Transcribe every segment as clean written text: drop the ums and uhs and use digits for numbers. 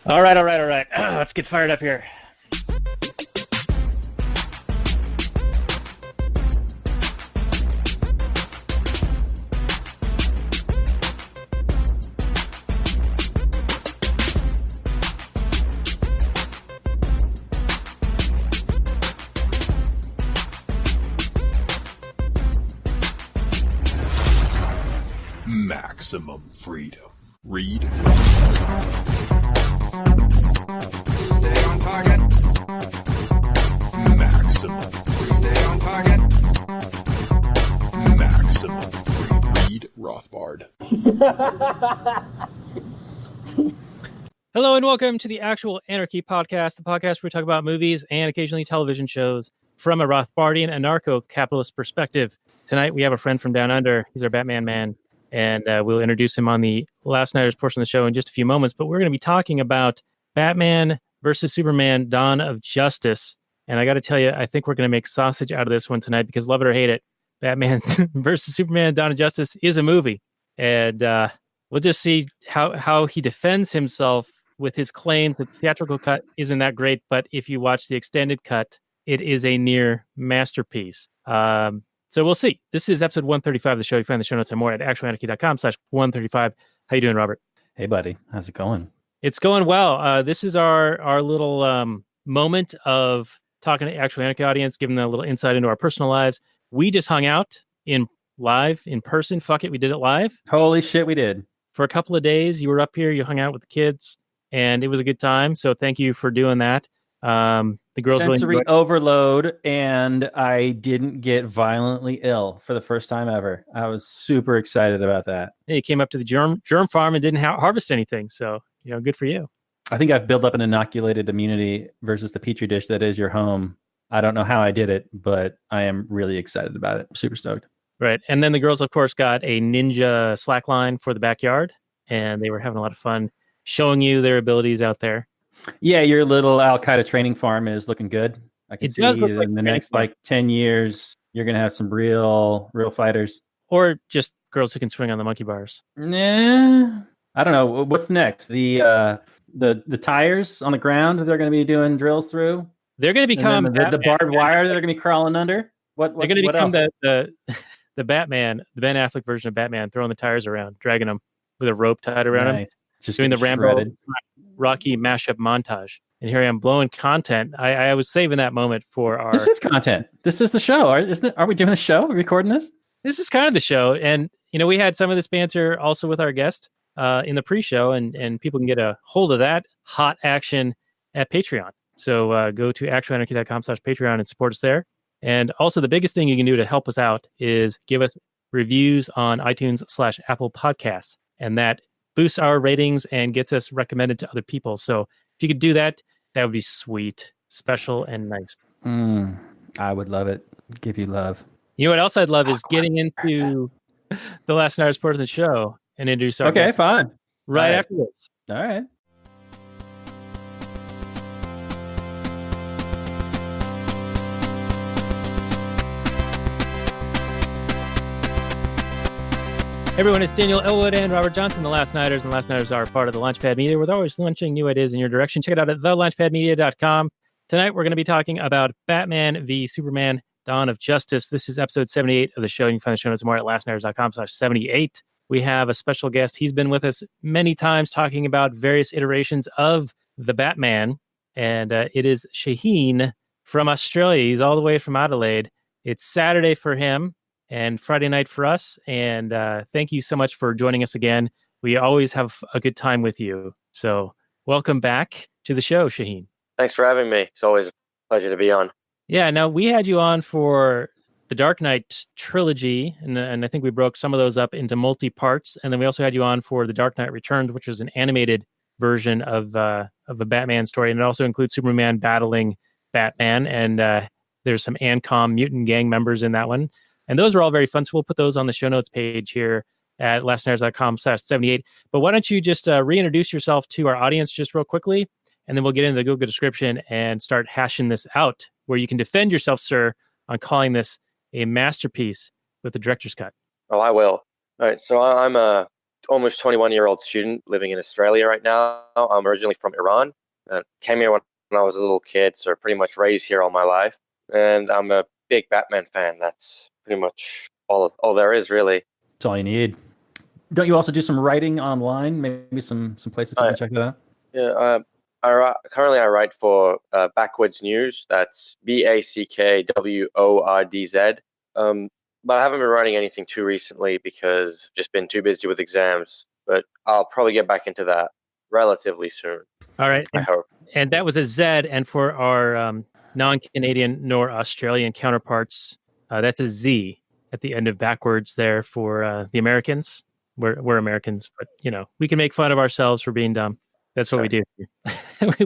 All right. Let's get fired up here. Maximum freedom. Read. Stay on target. Maximum freedom. Stay on target. Maximum freedom. Read Rothbard. Hello and welcome to the actual Anarchy podcast, the podcast where we talk about movies and occasionally television shows from a Rothbardian Anarcho-Capitalist perspective. Tonight we have a friend from down under. He's our Batman man, and we'll introduce him on the Last Nighters portion of the show in just a few moments. But we're going to be talking about Batman versus Superman, Dawn of Justice. And I got to tell you, I think we're going to make sausage out of this one tonight because love it or hate it, Batman versus Superman, Dawn of Justice is a movie. And we'll just see how he defends himself with his claims that the theatrical cut isn't that great, but if you watch the extended cut, it is a near masterpiece. So we'll see. This is episode 135 of the show. You find the show notes and more at actualanarchy.com/135. How you doing, Robert? Hey, buddy. How's it going? It's going well. This is our little moment of talking to the Actual Anarchy audience, giving them a little insight into our personal lives. We just hung out in person. Fuck it, we did it live. Holy shit, we did. For a couple of days, you were up here, you hung out with the kids, and it was a good time. So thank you for doing that. The girls sensory really overload, and I didn't get violently ill for the first time ever. I was super excited about that. You came up to the germ farm and didn't harvest anything. So, good for you. I think I've built up an inoculated immunity versus the petri dish that is your home. I don't know how I did it, but I am really excited about it. Super stoked. Right. And then the girls, of course, got a ninja slackline for the backyard, and they were having a lot of fun showing you their abilities out there. Yeah, your little Al-Qaeda training farm is looking good. I can It see does look like in the next 10 years, you're going to have some real fighters. Or just girls who can swing on the monkey bars. Nah, I don't know. What's next? The tires on the ground that they're going to be doing drills through? They're going to become the barbed wire that they're going to be crawling under? They're going to become the Batman, the Ben Affleck version of Batman, throwing the tires around, dragging them with a rope tied around him. Just doing the Rambo shredded. Rocky mashup montage. And here I am blowing content. I was saving that moment for our... This is content. This is the show. Are we doing the show? Are we recording this? This is kind of the show. And, we had some of this banter also with our guest in the pre-show, and people can get a hold of that hot action at Patreon. So go to actualanarchy.com/Patreon and support us there. And also the biggest thing you can do to help us out is give us reviews on iTunes/Apple Podcasts. And that boosts our ratings and gets us recommended to other people. So if you could do that, that would be sweet, special, and nice. I would love it. Give you love. You know what else I'd love is getting into the Last Nighters part of the show and introduce our guest fine. right after this. All right. Everyone, it's Daniel Elwood and Robert Johnson, the Last Nighters, and Last Nighters are part of the Launchpad Media. We're always launching new ideas in your direction. Check it out at thelaunchpadmedia.com. Tonight, we're going to be talking about Batman v Superman, Dawn of Justice. This is episode 78 of the show. You can find the show notes more at lastnighters.com/78. We have a special guest. He's been with us many times talking about various iterations of the Batman, and it is Shaheen from Australia. He's all the way from Adelaide. It's Saturday for him and Friday night for us. And thank you so much for joining us again. We always have a good time with you. So welcome back to the show, Shaheen. Thanks for having me. It's always a pleasure to be on. Yeah, now we had you on for the Dark Knight trilogy, and I think we broke some of those up into multi-parts. And then we also had you on for the Dark Knight Returns, which was an animated version of a Batman story. And it also includes Superman battling Batman. And there's some ANCOM mutant gang members in that one. And those are all very fun. So we'll put those on the show notes page here at lastnighters.com/78. But why don't you just reintroduce yourself to our audience just real quickly, and then we'll get into the Google description and start hashing this out, where you can defend yourself, sir, on calling this a masterpiece with the director's cut. Oh, I will. All right. So I'm a almost 21-year-old student living in Australia right now. I'm originally from Iran. Came here when I was a little kid, so pretty much raised here all my life. And I'm a big Batman fan. That's pretty much all there is, really. That's all you need. Don't you also do some writing online? Maybe some places you can check that out? Yeah, currently I write for Backwards News. That's BACKWORDZ. But I haven't been writing anything too recently because I've just been too busy with exams. But I'll probably get back into that relatively soon. All right. I hope. And that was a Z. And for our non-Canadian nor Australian counterparts, that's a Z at the end of backwards there for the Americans. We're Americans, but we can make fun of ourselves for being dumb. That's what we do.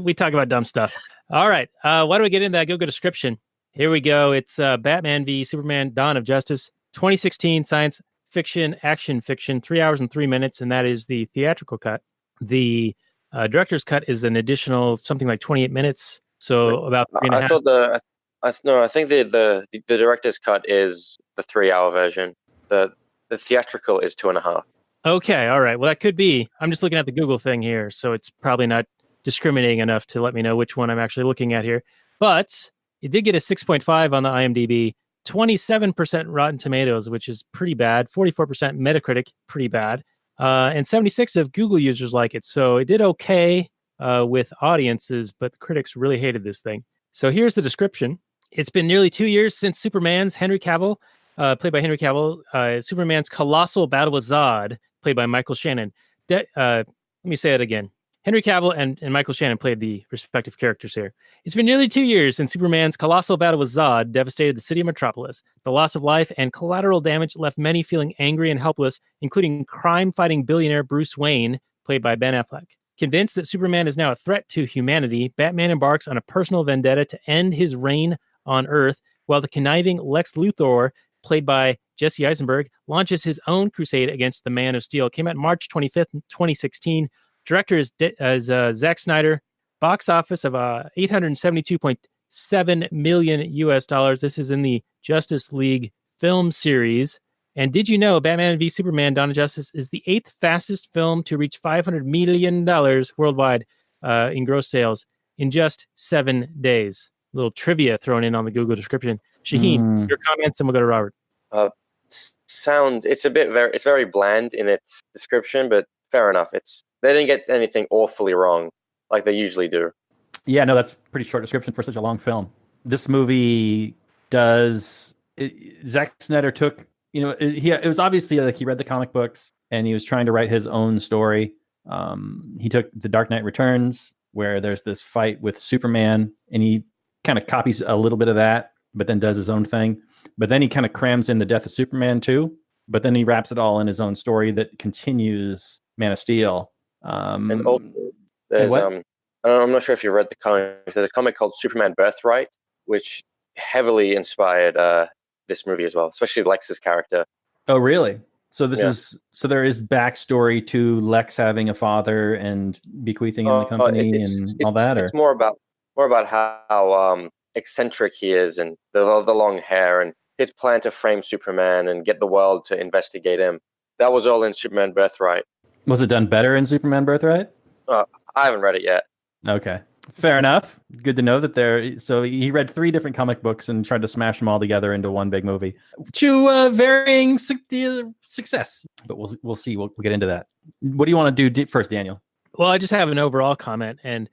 We talk about dumb stuff. All right. Why do we get into that Google description? Here we go. It's Batman v Superman: Dawn of Justice, 2016 science fiction, action fiction, 3 hours and 3 minutes, and that is the theatrical cut. The director's cut is an additional something like 28 minutes, so about 3.5. I think the director's cut is the 3-hour version. The theatrical is 2.5. Okay, all right. Well, that could be. I'm just looking at the Google thing here, so it's probably not discriminating enough to let me know which one I'm actually looking at here. But it did get a 6.5 on the IMDb, 27% Rotten Tomatoes, which is pretty bad, 44% Metacritic, pretty bad, and 76 of Google users like it. So it did okay with audiences, but the critics really hated this thing. So here's the description. It's been nearly 2 years since Superman's Henry Cavill, played by Henry Cavill, Superman's colossal battle with Zod, played by Michael Shannon. Let me say it again. Henry Cavill and Michael Shannon played the respective characters here. It's been nearly 2 years since Superman's colossal battle with Zod devastated the city of Metropolis. The loss of life and collateral damage left many feeling angry and helpless, including crime-fighting billionaire Bruce Wayne, played by Ben Affleck. Convinced that Superman is now a threat to humanity, Batman embarks on a personal vendetta to end his reign on Earth, while the conniving Lex Luthor, played by Jesse Eisenberg, launches his own crusade against the Man of Steel. Came out March 25th, 2016. Director is Zack Snyder. Box office of $872.7 million US dollars. This is in the Justice League film series. And did you know Batman v Superman: Dawn of Justice is the 8th fastest film to reach $500 million worldwide in gross sales in just 7 days? A little trivia thrown in on the Google description. Shaheen, your comments, and we'll go to Robert. It's very bland in its description, but fair enough. They didn't get anything awfully wrong like they usually do. Yeah, no, that's a pretty short description for such a long film. This movie Zack Snyder took, it was obviously like he read the comic books and he was trying to write his own story. He took The Dark Knight Returns, where there's this fight with Superman, and he kind of copies a little bit of that, but then does his own thing. But then he kind of crams in the death of Superman too, but then he wraps it all in his own story that continues Man of Steel. And also, there's I'm not sure if you read the comics. There's a comic called Superman Birthright, which heavily inspired this movie as well, especially Lex's character. Oh, really? So there is backstory to Lex having a father and bequeathing in the company and all that, or it's more about how eccentric he is and the long hair and his plan to frame Superman and get the world to investigate him. That was all in Superman Birthright. Was it done better in Superman Birthright? I haven't read it yet. Okay. Fair enough. Good to know that so he read 3 different comic books and tried to smash them all together into one big movie to varying success. But we'll see. We'll get into that. What do you want to do first, Daniel? Well, I just have an overall comment, and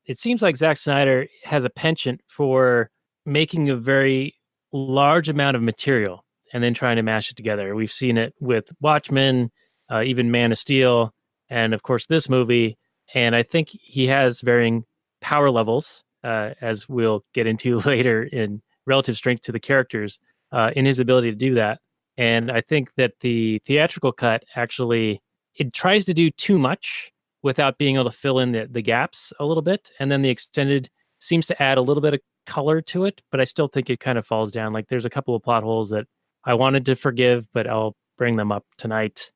it seems like Zack Snyder has a penchant for making a very large amount of material and then trying to mash it together. We've seen it with Watchmen, even Man of Steel, and of course this movie. And I think he has varying power levels, as we'll get into later, in relative strength to the characters, in his ability to do that. And I think that the theatrical cut actually, it tries to do too much without being able to fill in the gaps a little bit. And then the extended seems to add a little bit of color to it, but I still think it kind of falls down. Like there's a couple of plot holes that I wanted to forgive, but I'll bring them up tonight.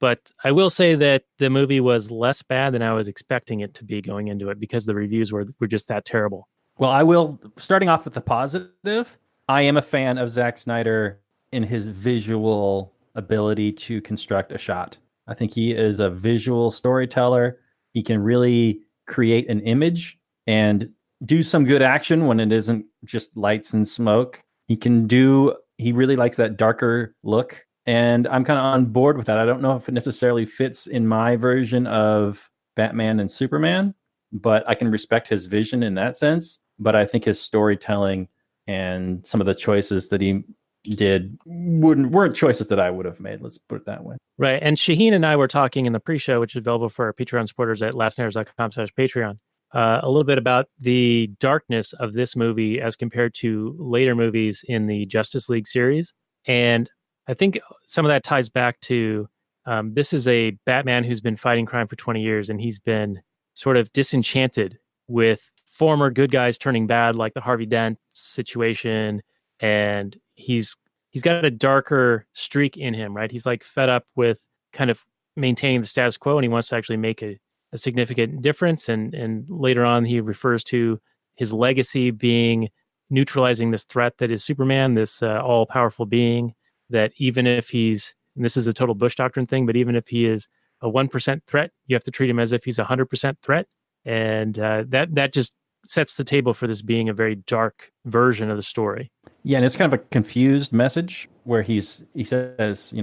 But I will say that the movie was less bad than I was expecting it to be going into it, because the reviews were just that terrible. Well, I will, starting off with the positive, I am a fan of Zack Snyder in his visual ability to construct a shot. I think he is a visual storyteller. He can really create an image and do some good action when it isn't just lights and smoke. He really likes that darker look. And I'm kind of on board with that. I don't know if it necessarily fits in my version of Batman and Superman, but I can respect his vision in that sense. But I think his storytelling and some of the choices that he did weren't choices that I would have made. Let's put it that way. Right. And Shaheen and I were talking in the pre-show, which is available for our Patreon supporters at lastnairs.com/Patreon, a little bit about the darkness of this movie as compared to later movies in the Justice League series. And I think some of that ties back to this is a Batman who's been fighting crime for 20 years, and he's been sort of disenchanted with former good guys turning bad, like the Harvey Dent situation. And he's got a darker streak in him, right? He's like fed up with kind of maintaining the status quo, and he wants to actually make a significant difference. And later on, he refers to his legacy being neutralizing this threat that is Superman, this all-powerful being that even if he's, and this is a total Bush doctrine thing, but even if he is a 1% threat, you have to treat him as if he's a 100% threat. And that just sets the table for this being a very dark version of the story. Yeah, and it's kind of a confused message where he says,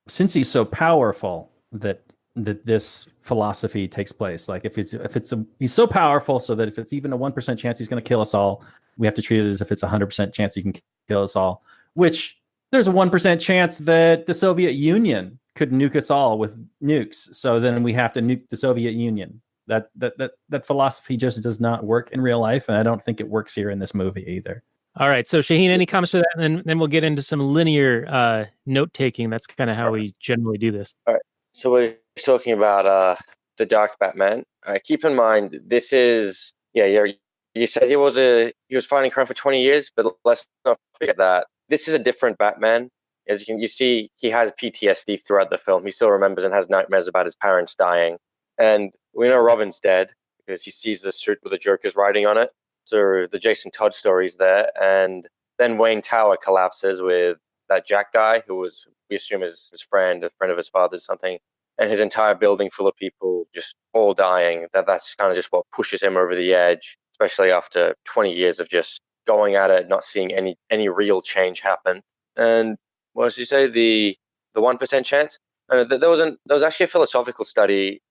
since he's so powerful that this philosophy takes place. Like he's so powerful so that if it's even a 1% chance he's going to kill us all, we have to treat it as if it's a 100% chance you can kill us all. Which there's a 1% chance that the Soviet Union could nuke us all with nukes. So then we have to nuke the Soviet Union. That philosophy just does not work in real life, and I don't think it works here in this movie either. All right, so Shaheen, any comments to that? And then we'll get into some linear note-taking. That's kind of how we generally do this. All right, so we're talking about the Dark Batman. Keep in mind, this is, you said he was fighting crime for 20 years, but let's not forget that this is a different Batman. As you see, he has PTSD throughout the film. He still remembers and has nightmares about his parents dying. And we know Robin's dead because he sees the suit with the Joker's writing on it. So the Jason Todd story's there. And then Wayne Tower collapses with that Jack guy who we assume is his friend, a friend of his father's, something. And his entire building full of people just all dying. That's kind of just what pushes him over the edge, especially after 20 years of just going at it, not seeing any real change happen. And what did you say? The 1% chance? There was actually a philosophical study,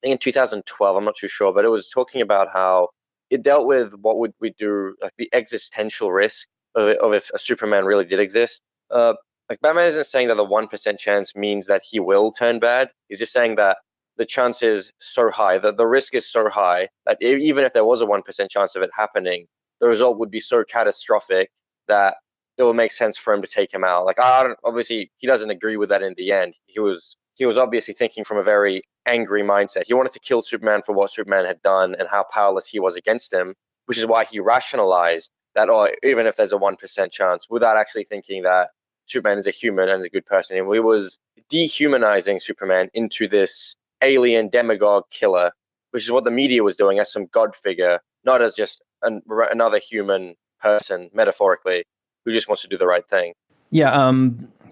I think in 2012, I'm not too sure, but it was talking about how it dealt with what would we do, like the existential risk of if a Superman really did exist. Like Batman isn't saying that the 1% chance means that he will turn bad. He's just saying that the chance is so high, that the risk is so high that even if there was a 1% chance of it happening, the result would be so catastrophic that it will make sense for him to take him out. Like, obviously, he doesn't agree with that in the end. He was obviously thinking from a very angry mindset. He wanted to kill Superman for what Superman had done and how powerless he was against him, which is why he rationalized that, even if there's a 1% chance, without actually thinking that Superman is a human and is a good person. And he was dehumanizing Superman into this alien demagogue killer, which is what the media was doing as some god figure, not as just another human person, metaphorically, who just wants to do the right thing. Yeah,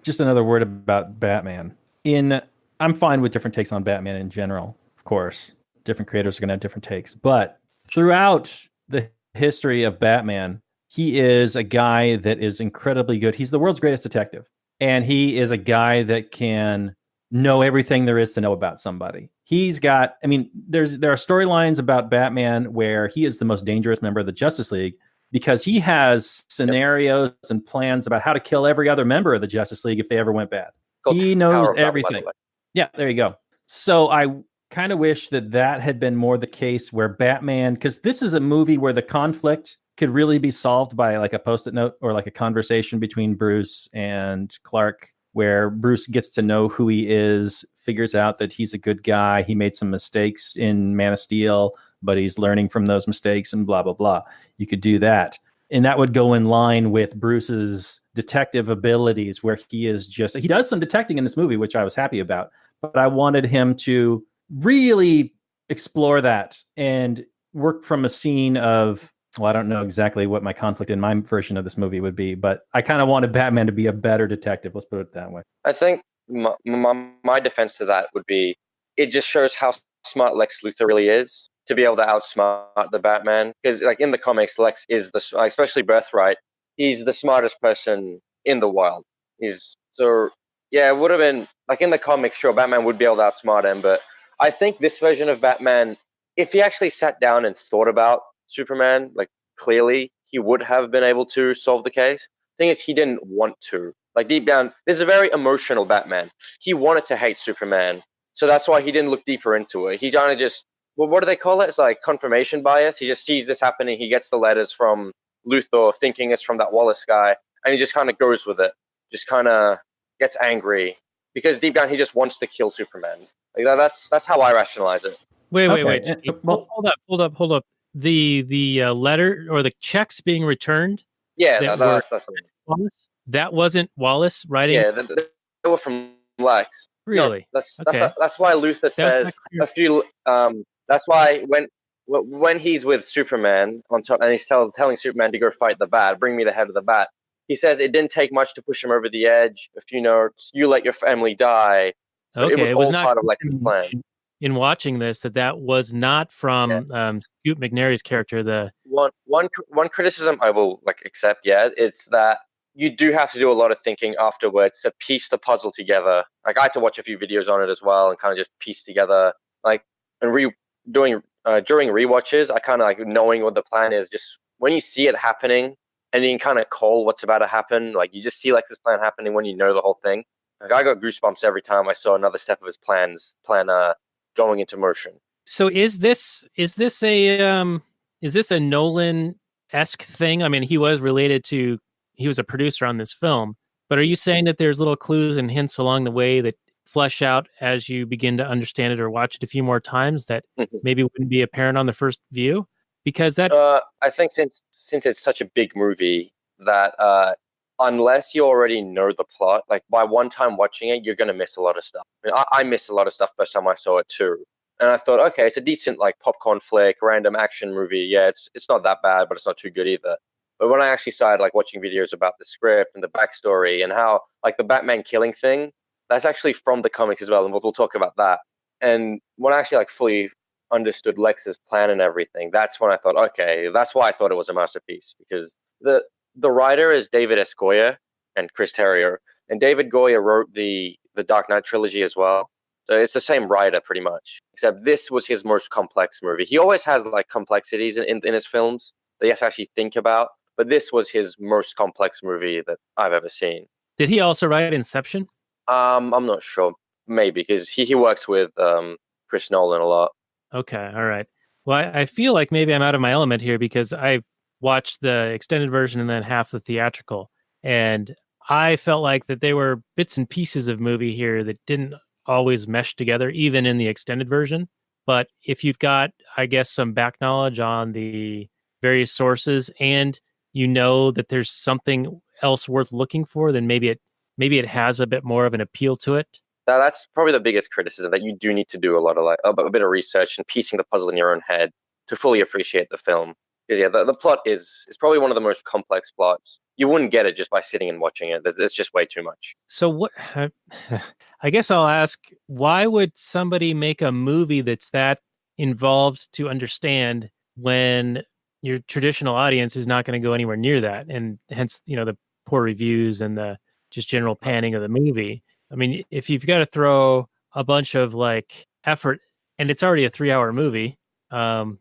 just another word about Batman. I'm fine with different takes on Batman in general, of course. Different creators are going to have different takes. But throughout the history of Batman, he is a guy that is incredibly good. He's the world's greatest detective. And he is a guy that can know everything there is to know about somebody. There are storylines about Batman where he is the most dangerous member of the Justice League because he has scenarios and plans about how to kill every other member of the Justice League if they ever went bad. He knows everything. Yeah, there you go. So I kind of wish that had been more the case where Batman, because this is a movie where the conflict could really be solved by like a Post-it note or like a conversation between Bruce and Clark, where Bruce gets to know who he is, figures out that he's a good guy. He made some mistakes in Man of Steel, but he's learning from those mistakes and blah, blah, blah. You could do that. And that would go in line with Bruce's detective abilities, where he does some detecting in this movie, which I was happy about. But I wanted him to really explore that and work from a scene of Well, I don't know exactly what my conflict in my version of this movie would be, but I kind of wanted Batman to be a better detective. Let's put it that way. I think my defense to that would be it just shows how smart Lex Luthor really is to be able to outsmart the Batman. Because like in the comics, Lex is especially Birthright, he's the smartest person in the world. It would have been like in the comics, sure, Batman would be able to outsmart him, but I think this version of Batman, if he actually sat down and thought about Superman, like clearly, he would have been able to solve the case. Thing is, he didn't want to. Like deep down, this is a very emotional Batman. He wanted to hate Superman, so that's why he didn't look deeper into it. He kind of just, well, what do they call it? It's like confirmation bias. He just sees this happening. He gets the letters from Luthor, thinking it's from that Wallace guy, and he just kind of goes with it. Just kind of gets angry because deep down he just wants to kill Superman. Like that's how I rationalize it. Wait. Well, Hold up. The letter or the checks being returned. Yeah, that's Wallace? That wasn't Wallace writing. Yeah, they were from Lex. Really? No, that's why Luthor says a few. That's why when he's with Superman on top, and he's telling Superman to go fight the Bat, bring me the head of the Bat. He says it didn't take much to push him over the edge. A few notes. You let your family die. So okay, it was not part of Lex's plan. In watching this, that was not from Scoot McNairy's character. The one criticism I will accept, it's that you do have to do a lot of thinking afterwards to piece the puzzle together. Like I had to watch a few videos on it as well and kind of just piece together. During rewatches, I kind of knowing what the plan is. Just when you see it happening, and you can kind of call what's about to happen. Like you just see Lex's plan happening when you know the whole thing. Like I got goosebumps every time I saw another step of his plan going into motion. So is this a Nolan-esque thing? I mean, he was a producer on this film, but are you saying that there's little clues and hints along the way that flesh out as you begin to understand it or watch it a few more times that maybe wouldn't be apparent on the first view? Because that I think since it's such a big movie that unless you already know the plot, like by one time watching it, you're going to miss a lot of stuff. I mean, I missed a lot of stuff first time I saw it too. And I thought, okay, it's a decent popcorn flick, random action movie. Yeah, it's not that bad, but it's not too good either. But when I actually started watching videos about the script and the backstory and how the Batman killing thing, that's actually from the comics as well, and we'll talk about that. And when I actually fully understood Lex's plan and everything, that's when I thought, okay, that's why I thought it was a masterpiece, because the writer is David S. Goyer and Chris Terrio, and David Goyer wrote the Dark Knight trilogy as well. So it's the same writer pretty much, except this was his most complex movie. He always has complexities in his films that you have to actually think about, but this was his most complex movie that I've ever seen. Did he also write Inception? I'm not sure, maybe because he works with Chris Nolan a lot. Okay, all right. Well, I feel like maybe I'm out of my element here because I watched the extended version and then half the theatrical, and I felt like that they were bits and pieces of movie here that didn't always mesh together, even in the extended version. But if you've got, I guess, some back knowledge on the various sources, and you know that there's something else worth looking for, then maybe it has a bit more of an appeal to it. That's probably the biggest criticism, that you do need to do a lot of a bit of research and piecing the puzzle in your own head to fully appreciate the film. Because the plot is probably one of the most complex plots. You wouldn't get it just by sitting and watching it. It's just way too much. So what? I guess I'll ask, why would somebody make a movie that's that involved to understand when your traditional audience is not going to go anywhere near that, and hence the poor reviews and the just general panning of the movie? I mean, if you've got to throw a bunch of effort, and it's already a 3-hour movie, to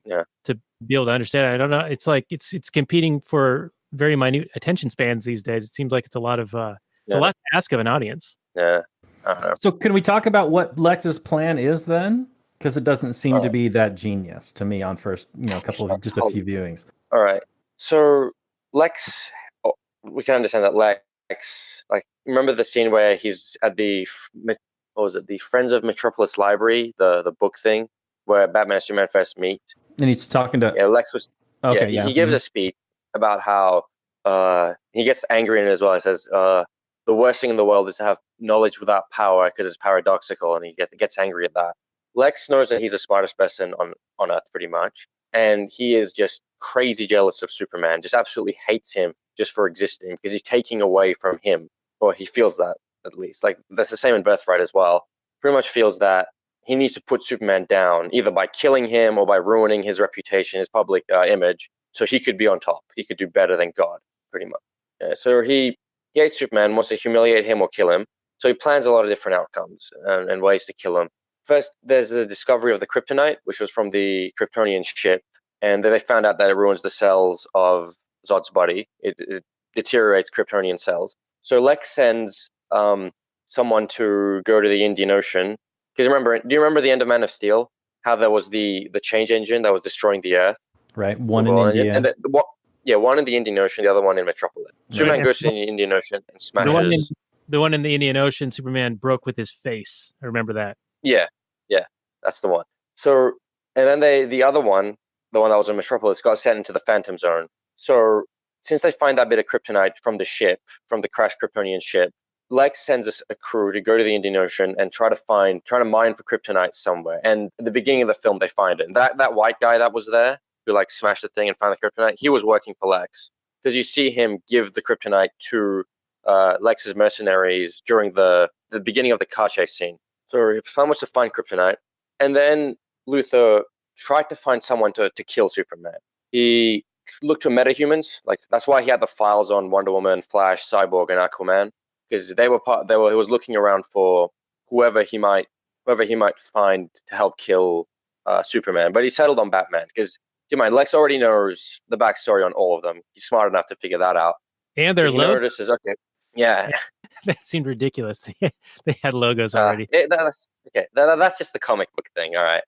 be able to understand it, I don't know. It's it's competing for very minute attention spans these days. It seems like it's a lot of it's a lot to ask of an audience. Yeah, I don't know. So can we talk about what Lex's plan is then? Because it doesn't seem to be that genius to me on first, a few viewings. All right. So Lex, we can understand that Lex, remember the scene where he's at the Friends of Metropolis Library, the book thing, where Batman and Superman first meet. And he's talking to... Yeah, Lex was... Okay, he gives a speech about how he gets angry in it as well. He says, the worst thing in the world is to have knowledge without power because it's paradoxical, and he gets angry at that. Lex knows that he's the smartest person on Earth, pretty much. and he is just crazy jealous of Superman, just absolutely hates him just for existing because he's taking away from him, or he feels that at least. Like that's the same in Birthright as well. Pretty much feels that he needs to put Superman down either by killing him or by ruining his reputation, his public image, so he could be on top. He could do better than God, pretty much. So he hates Superman, wants to humiliate him or kill him. So he plans a lot of different outcomes and ways to kill him. First, there's the discovery of the kryptonite, which was from the Kryptonian ship. And then they found out that it ruins the cells of Zod's body. It deteriorates Kryptonian cells. So Lex sends someone to go to the Indian Ocean. Because do you remember the end of Man of Steel? How there was the change engine that was destroying the Earth? Right, one in India. And one in the Indian Ocean, the other one in Metropolis. Right. Superman goes to the Indian Ocean and smashes... The one in the Indian Ocean, Superman broke with his face. I remember that. Yeah, that's the one. So, and then the other one, the one that was in Metropolis, got sent into the Phantom Zone. So, since they find that bit of kryptonite from the ship, from the crashed Kryptonian ship, Lex sends a crew to go to the Indian Ocean and try to mine for kryptonite somewhere. And at the beginning of the film, they find it. That white guy that was there, who like smashed the thing and found the kryptonite, he was working for Lex. Because you see him give the kryptonite to Lex's mercenaries during the beginning of the car chase scene. So his plan was to find kryptonite. And then Luthor tried to find someone to kill Superman. He looked to metahumans. Like that's why he had the files on Wonder Woman, Flash, Cyborg, and Aquaman. Because he was looking around for whoever he might find to help kill Superman. But he settled on Batman. Because keep in mind, Lex already knows the backstory on all of them. He's smart enough to figure that out. And their logo. Notices, okay. Yeah. That seemed ridiculous. They had logos already. That's just the comic book thing, all right.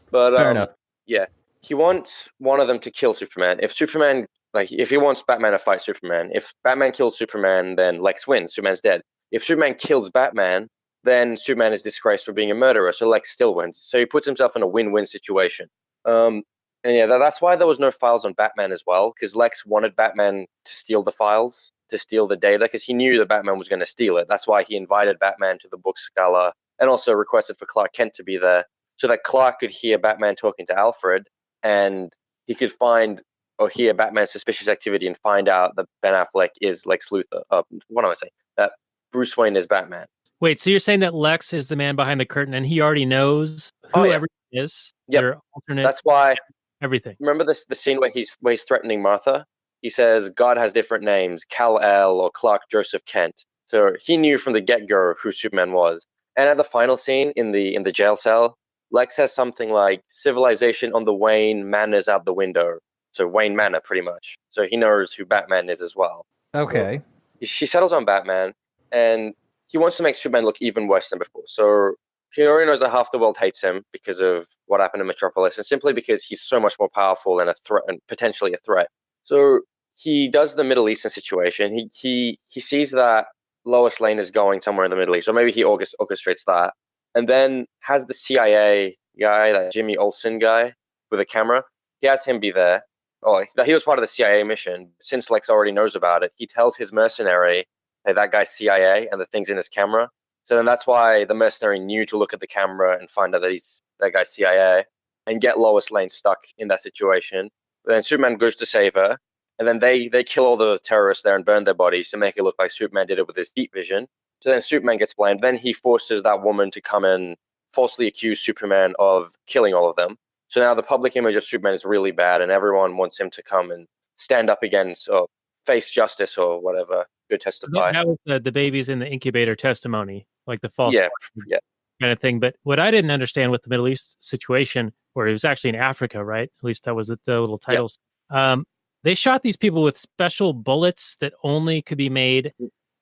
But fair enough. Yeah, he wants one of them to kill Superman. If he wants Batman to fight Superman, if Batman kills Superman, then Lex wins. Superman's dead. If Superman kills Batman, then Superman is disgraced for being a murderer, so Lex still wins. So he puts himself in a win-win situation. And yeah, that's why there was no files on Batman as well, because Lex wanted Batman to steal the files, to steal the data, because he knew that Batman was going to steal it. That's why he invited Batman to the book's gala and also requested for Clark Kent to be there so that Clark could hear Batman talking to Alfred and he could find or hear Batman's suspicious activity and find out that Ben Affleck is Lex Luthor. What am I saying? That Bruce Wayne is Batman. Wait, so you're saying that Lex is the man behind the curtain and he already knows who everything is? Yeah, alternate. That's why everything. Remember the scene where he's threatening Martha? He says God has different names, Kal-El or Clark Joseph Kent. So he knew from the get-go who Superman was. And at the final scene in the jail cell, Lex says something like civilization on the wane, manners out the window. So Wayne Manor, pretty much. So he knows who Batman is as well. Okay. So she settles on Batman, and he wants to make Superman look even worse than before. So he already knows that half the world hates him because of what happened in Metropolis, and simply because he's so much more powerful and a threat, and potentially a threat. So he does the Middle Eastern situation. He sees that Lois Lane is going somewhere in the Middle East, or maybe he orchestrates that, and then has the CIA guy, that Jimmy Olsen guy with a camera. He has him be there. Oh, he was part of the CIA mission. Since Lex already knows about it, he tells his mercenary, hey, that guy's CIA, and the thing's in his camera. So then that's why the mercenary knew to look at the camera and find out that he's that guy's CIA and get Lois Lane stuck in that situation. But then Superman goes to save her, and then they kill all the terrorists there and burn their bodies to make it look like Superman did it with his deep vision. So then Superman gets blamed. Then he forces that woman to come and falsely accuse Superman of killing all of them. So now the public image of Superman is really bad, and everyone wants him to come and stand up against or face justice or whatever. Go testify. That was the babies in the incubator testimony, like the false kind of thing. But what I didn't understand with the Middle East situation, where it was actually in Africa, right? At least that was the little titles. Yeah. They shot these people with special bullets that only could be made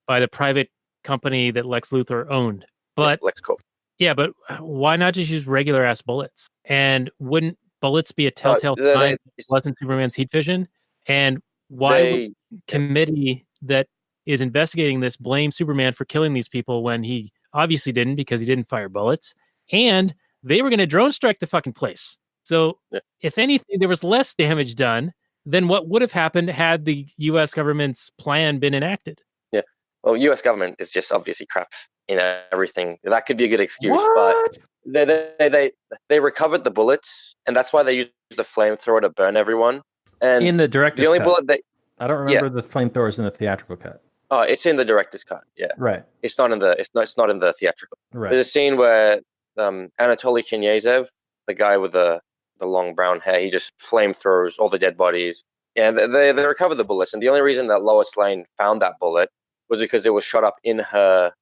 by the private company that Lex Luthor owned. But LexCorp. Yeah, but why not just use regular ass bullets? And wouldn't bullets be a telltale sign it wasn't Superman's heat vision? And why would the committee that is investigating this blame Superman for killing these people when he obviously didn't, because he didn't fire bullets? And they were going to drone strike the fucking place. So if anything, there was less damage done than what would have happened had the U.S. government's plan been enacted. Yeah. Well, U.S. government is just obviously crap in everything. That could be a good excuse, but they recovered the bullets, and that's why they used the flamethrower to burn everyone. And In the director's the only cut. bullet I don't remember the flamethrowers in the theatrical cut. Oh, it's in the director's cut. Yeah, Right. it's not in the theatrical. Right. There's a scene where Anatoly Knyazev, the guy with the long brown hair, he just flamethrowers all the dead bodies. Yeah, they recovered the bullets, and the only reason that Lois Lane found that bullet was because it was shot up in her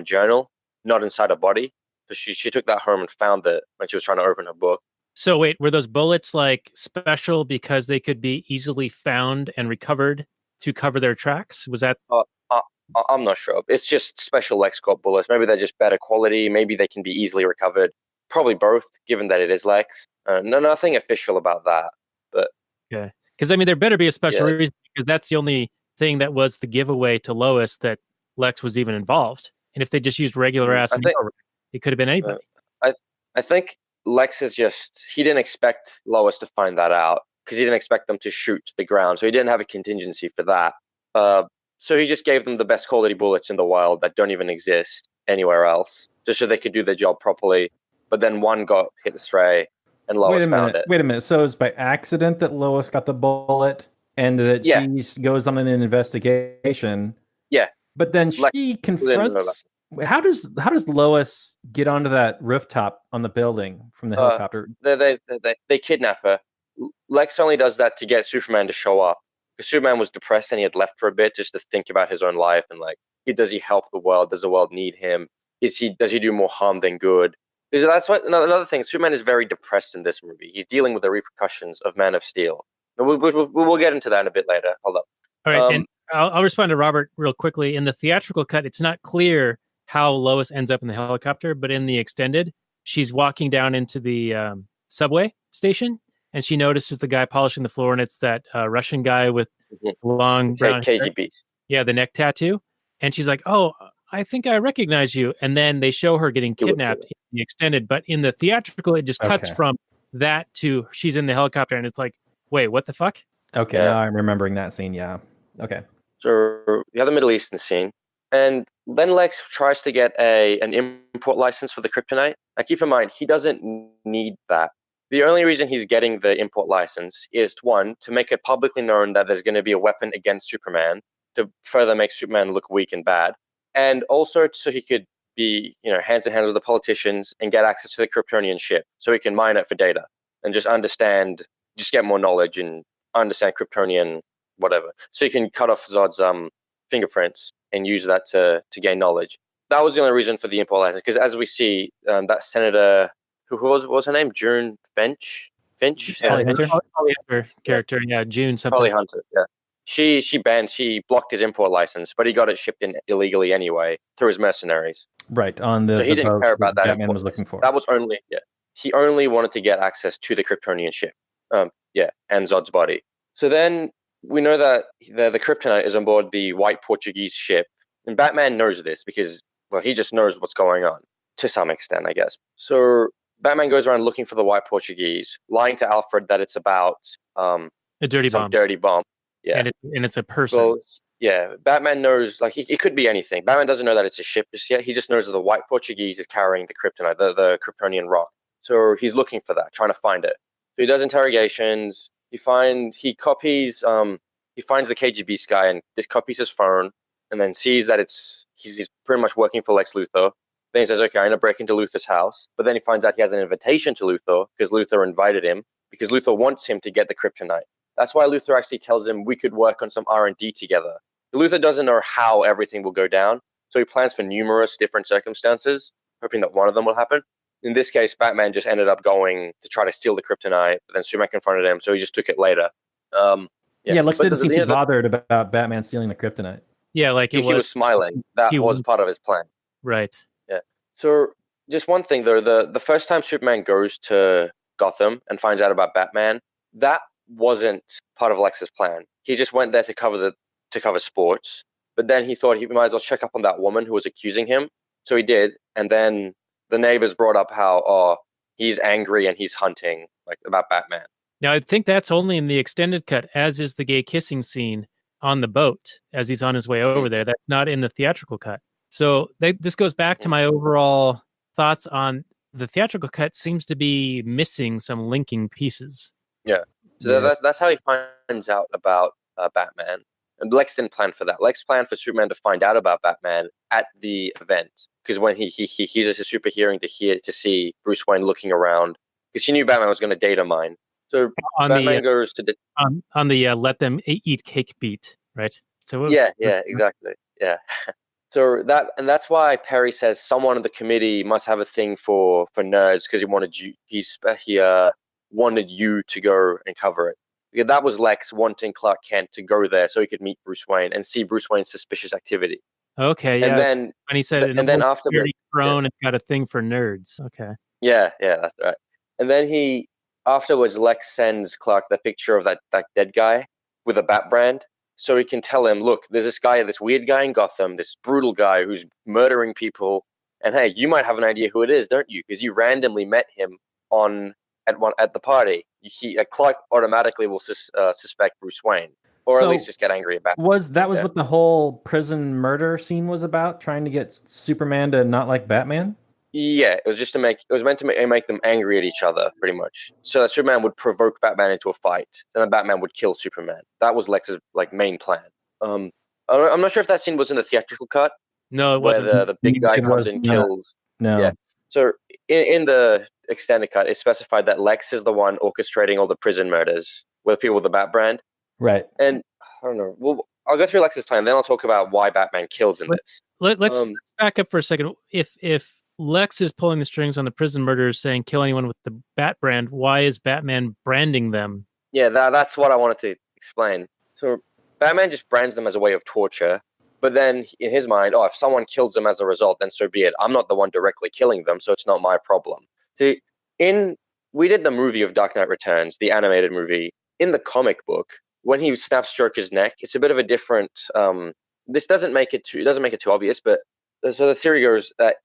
journal, not inside her body. So she took that home and found it when she was trying to open her book. So wait, were those bullets like special because they could be easily found and recovered to cover their tracks? Was that? I'm not sure. It's just special LexCorp bullets. Maybe they're just better quality. Maybe they can be easily recovered. Probably both, given that it is Lex. Nothing official about that. But Okay, because I mean, there better be a special reason, because that's the only thing that was the giveaway to Lois that Lex was even involved. And if they just used regular ass, it could have been anybody. I think Lex is he didn't expect Lois to find that out, because he didn't expect them to shoot to the ground. So he didn't have a contingency for that. So he just gave them the best quality bullets in the wild that don't even exist anywhere else, just so they could do their job properly. But then one got hit astray, and Lois found it. Wait a minute. So it was by accident that Lois got the bullet, and that she goes on an investigation. Yeah. But then she confronts. How does Lois get onto that rooftop on the building from the helicopter? They kidnap her. Lex only does that to get Superman to show up. Because Superman was depressed and he had left for a bit just to think about his own life and does he help the world? Does the world need him? Does he do more harm than good? Because that's what another thing. Superman is very depressed in this movie. He's dealing with the repercussions of Man of Steel. We'll get into that a bit later. Hold up. All right, and I'll respond to Robert real quickly. In the theatrical cut, it's not clear how Lois ends up in the helicopter, but in the extended, she's walking down into the subway station, and she notices the guy polishing the floor, and it's that Russian guy with long brown KGB. Yeah, the neck tattoo. And she's like, "Oh, I think I recognize you." And then they show her getting kidnapped in the extended, but in the theatrical, it just cuts from that to she's in the helicopter, and it's like, wait, what the fuck? Okay, now I'm remembering that scene. Yeah. Okay. So you have the Middle Eastern scene, and then Lex tries to get an import license for the kryptonite. Now, keep in mind, he doesn't need that. The only reason he's getting the import license is, one, to make it publicly known that there's going to be a weapon against Superman, to further make Superman look weak and bad, and also so he could be, hands in hand with the politicians and get access to the Kryptonian ship, so he can mine it for data and just get more knowledge and understand Kryptonian whatever. So he can cut off Zod's fingerprints and use that to gain knowledge. That was the only reason for the import license, because as we see, that senator, what was her name? June Finch? Holly Hunter character, June something. Holly Hunter, yeah. She blocked his import license, but he got it shipped in illegally anyway through his mercenaries. Right, so he didn't care about that. Batman was looking for. That was he only wanted to get access to the Kryptonian ship. And Zod's body. So then we know that the kryptonite is on board the white Portuguese ship, and Batman knows this because, he just knows what's going on to some extent, I guess. So Batman goes around looking for the white Portuguese, lying to Alfred that it's about a dirty bomb. Yeah, and it's a person. Well, yeah, Batman knows, it could be anything. Batman doesn't know that it's a ship just yet. He just knows that the white Portuguese is carrying the kryptonite, the Kryptonian rock. So he's looking for that, trying to find it. So he does interrogations. He finds the KGB guy and just copies his phone, and then sees that he's pretty much working for Lex Luthor. Then he says, "Okay, I'm gonna break into Luthor's house." But then he finds out he has an invitation to Luthor because Luthor invited him because Luthor wants him to get the kryptonite. That's why Luthor actually tells him we could work on some R&D together. Luthor doesn't know how everything will go down, so he plans for numerous different circumstances, hoping that one of them will happen. In this case, Batman just ended up going to try to steal the kryptonite, but then Superman confronted him, so he just took it later. Lex didn't seem too bothered about Batman stealing the kryptonite. Yeah, he was smiling. That was part of his plan. Right. Yeah. So just one thing though, the first time Superman goes to Gotham and finds out about Batman, that wasn't part of Lex's plan. He just went there to cover sports, but then he thought he might as well check up on that woman who was accusing him. So he did, and then the neighbors brought up how he's angry and he's hunting about Batman. Now I think that's only in the extended cut, as is the gay kissing scene on the boat as he's on his way over there. That's not in the theatrical cut. So this goes back to my overall thoughts on the theatrical cut seems to be missing some linking pieces. Yeah. So that's how he finds out about Batman. And Lex didn't plan for that. Lex planned for Superman to find out about Batman at the event, because when he's just a super hearing to see Bruce Wayne looking around, because he knew Batman was going to data mine. So On Batman goes to on the let them eat cake beat, right? So yeah, exactly, yeah. So that's why Perry says someone on the committee must have a thing for nerds, because he wanted you to go and cover it. Because that was Lex wanting Clark Kent to go there so he could meet Bruce Wayne and see Bruce Wayne's suspicious activity. Okay, yeah. And then when he said, and then afterwards, grown and got a thing for nerds. Okay. Yeah, that's right. And then afterwards, Lex sends Clark the picture of that dead guy with a bat brand, so he can tell him, look, there's this weird guy in Gotham, this brutal guy who's murdering people, and hey, you might have an idea who it is, don't you? Because you randomly met him at the party. Clark automatically will suspect Bruce Wayne, or at least just get angry about. Was what the whole prison murder scene was about? Trying to get Superman to not like Batman? Yeah, it was meant to make them angry at each other, pretty much. So that Superman would provoke Batman into a fight, and then Batman would kill Superman. That was Lex's main plan. I'm not sure if that scene was in the theatrical cut. No, it wasn't. Where the big guy comes and kills. No. Yeah. So in the extended cut, it specified that Lex is the one orchestrating all the prison murders with people with the Bat brand. Right. And I don't know. Well, I'll go through Lex's plan, then I'll talk about why Batman kills in this. Let's back up for a second. If Lex is pulling the strings on the prison murderers, saying kill anyone with the Bat brand, why is Batman branding them? Yeah, that's what I wanted to explain. So Batman just brands them as a way of torture, but then in his mind, if someone kills them as a result, then so be it. I'm not the one directly killing them, so it's not my problem. See, we did the movie of Dark Knight Returns, the animated movie. In the comic book, when he snaps Joker's neck, it's a bit of a different. This doesn't make it too obvious, but so the theory goes that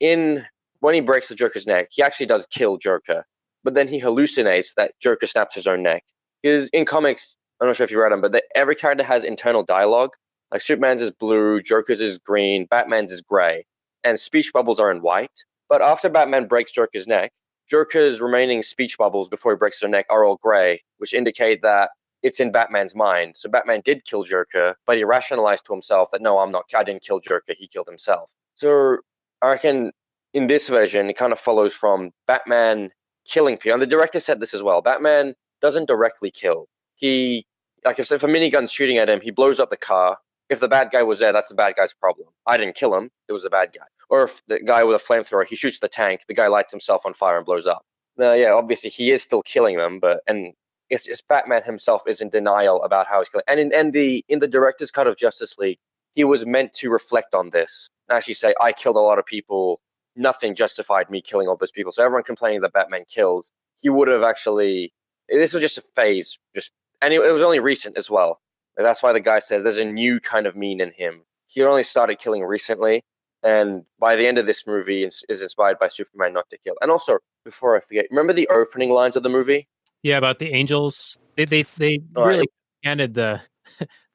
when he breaks the Joker's neck, he actually does kill Joker, but then he hallucinates that Joker snaps his own neck. Because in comics, I'm not sure if you read them, but every character has internal dialogue. Like Superman's is blue, Joker's is green, Batman's is gray, and speech bubbles are in white. But after Batman breaks Joker's neck, Joker's remaining speech bubbles before he breaks their neck are all gray, which indicate that it's in Batman's mind. So Batman did kill Joker, but he rationalized to himself that, no, I didn't kill Joker, he killed himself. So I reckon in this version, it kind of follows from Batman killing people. And the director said this as well. Batman doesn't directly kill. If a minigun's shooting at him, he blows up the car. If the bad guy was there, that's the bad guy's problem. I didn't kill him. It was the bad guy. Or if the guy with a flamethrower, he shoots the tank, the guy lights himself on fire and blows up. Now, yeah, obviously he is still killing them, and it's just Batman himself is in denial about how he's killing. And in the director's cut of Justice League, he was meant to reflect on this and actually say, I killed a lot of people. Nothing justified me killing all those people. So everyone complaining that Batman kills, he would have actually. This was just a phase, and it was only recent as well. That's why the guy says there's a new kind of mean in him. He only started killing recently, and by the end of this movie, is inspired by Superman not to kill. And also, before I forget, remember the opening lines of the movie? Yeah, about the angels. They really ended the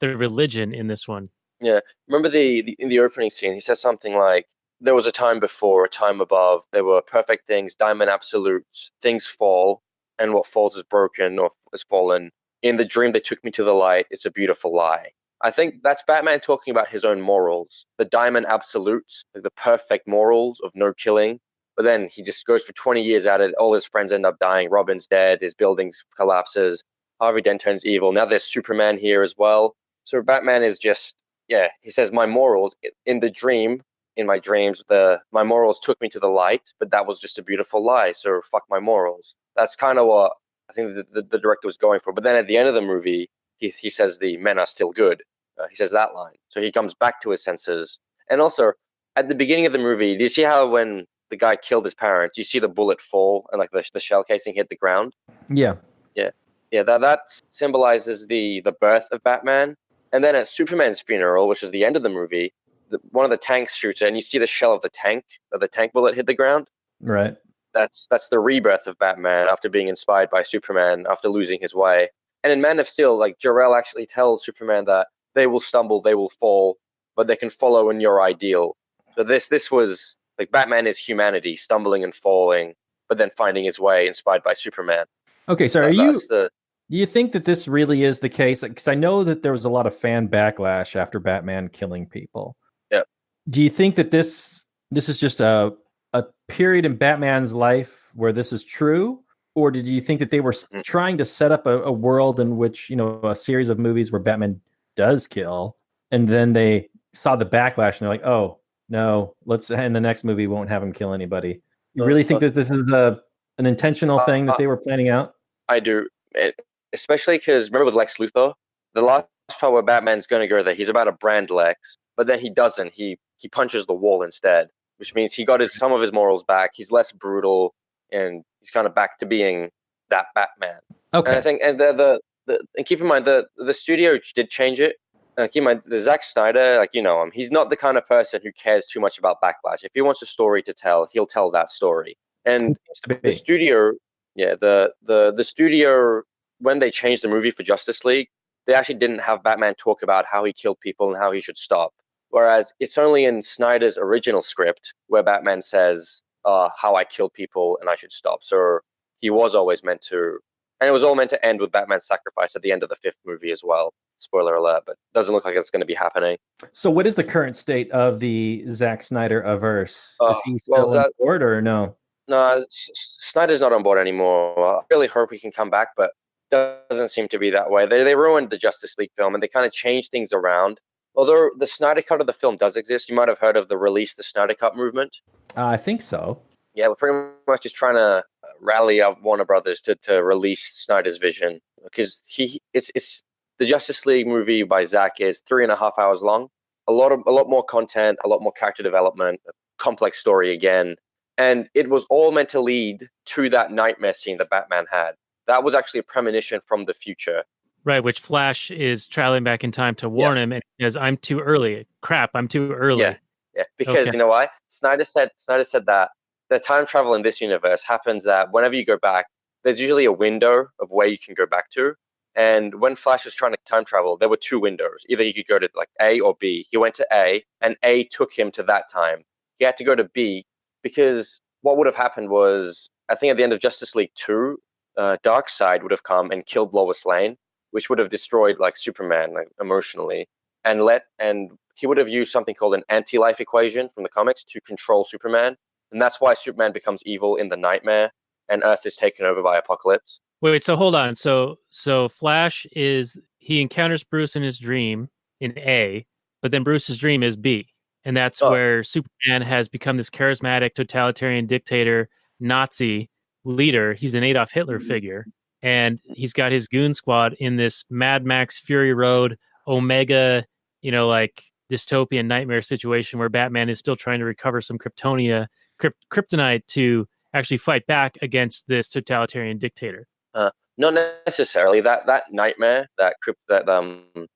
religion in this one. Yeah, remember in the opening scene, he says something like, "There was a time before, a time above. There were perfect things, diamond absolutes. Things fall, and what falls is broken or is fallen. In the dream, they took me to the light. It's a beautiful lie." I think that's Batman talking about his own morals, the diamond absolutes, like the perfect morals of no killing. But then he just goes for 20 years at it. All his friends end up dying. Robin's dead. His buildings collapses. Harvey Dent turns evil. Now there's Superman here as well. So Batman is just, he says, my morals in my dreams, my morals took me to the light, but that was just a beautiful lie. So fuck my morals. That's kind of what I think the director was going for. But then at the end of the movie, he says the men are still good. He says that line. So he comes back to his senses. And also, at the beginning of the movie, do you see how when the guy killed his parents, you see the bullet fall and like the shell casing hit the ground? Yeah. Yeah, that symbolizes the birth of Batman. And then at Superman's funeral, which is the end of the movie, one of the tanks shoots it, and you see the shell of the tank bullet hit the ground. Right. That's the rebirth of Batman after being inspired by Superman, after losing his way. And in Man of Steel, like Jor-El actually tells Superman that they will stumble, they will fall, but they can follow in your ideal. So this was like Batman is humanity, stumbling and falling, but then finding his way inspired by Superman. Okay, so That's do you think that this really is the case? Because I know that there was a lot of fan backlash after Batman killing people. Yep. Do you think that this is just a period in Batman's life where this is true? Or did you think that they were trying to set up a world in which, you know, a series of movies where Batman does kill, and then they saw the backlash and they're like, oh, no, in the next movie won't have him kill anybody. You really think that this is an intentional thing that they were planning out? I do. Especially because, remember with Lex Luthor? The last part where Batman's going to go there, he's about to brand Lex, but then he doesn't. He punches the wall instead, which means he got some of his morals back. He's less brutal, and he's kind of back to being that Batman. Okay. And I think, and and keep in mind, the studio did change it. Keep in mind, the Zack Snyder, like, you know him, he's not the kind of person who cares too much about backlash. If he wants a story to tell, he'll tell that story. And the studio, the studio, when they changed the movie for Justice League, they actually didn't have Batman talk about how he killed people and how he should stop. Whereas it's only in Snyder's original script where Batman says how I killed people and I should stop. So he was always meant to, and it was all meant to end with Batman's sacrifice at the end of the 5th movie as well. Spoiler alert, but it doesn't look like it's going to be happening. So what is the current state of the Zack Snyder averse? Is he still on board or no? No, Snyder's not on board anymore. I really hope he can come back, but doesn't seem to be that way. They ruined the Justice League film, and they kind of changed things around. Although the Snyder Cut of the film does exist, you might have heard of the Release the Snyder Cut movement. I think so. Yeah, we're pretty much just trying to rally up Warner Brothers to release Snyder's vision, because it's the Justice League movie by Zack is 3.5 hours long. A lot more content, a lot more character development, a complex story again, and it was all meant to lead to that nightmare scene that Batman had. That was actually a premonition from the future. Right, which Flash is traveling back in time to warn him, and he says, I'm too early. Crap, I'm too early. Yeah, because you know why? Snyder said that the time travel in this universe happens that whenever you go back, there's usually a window of where you can go back to. And when Flash was trying to time travel, there were 2 windows. Either he could go to like A or B. He went to A, and A took him to that time. He had to go to B because what would have happened was, I think at the end of Justice League 2, Darkseid would have come and killed Lois Lane, which would have destroyed like Superman, like, emotionally, and he would have used something called an anti-life equation from the comics to control Superman, and that's why Superman becomes evil in the Nightmare, and Earth is taken over by Apocalypse. Wait, so hold on. So Flash he encounters Bruce in his dream in A, but then Bruce's dream is B, and that's where Superman has become this charismatic totalitarian dictator, Nazi leader. He's an Adolf Hitler figure, and he's got his goon squad in this Mad Max Fury Road Omega, like dystopian nightmare situation where Batman is still trying to recover some kryptonite to actually fight back against this totalitarian dictator. Not necessarily. That nightmare, that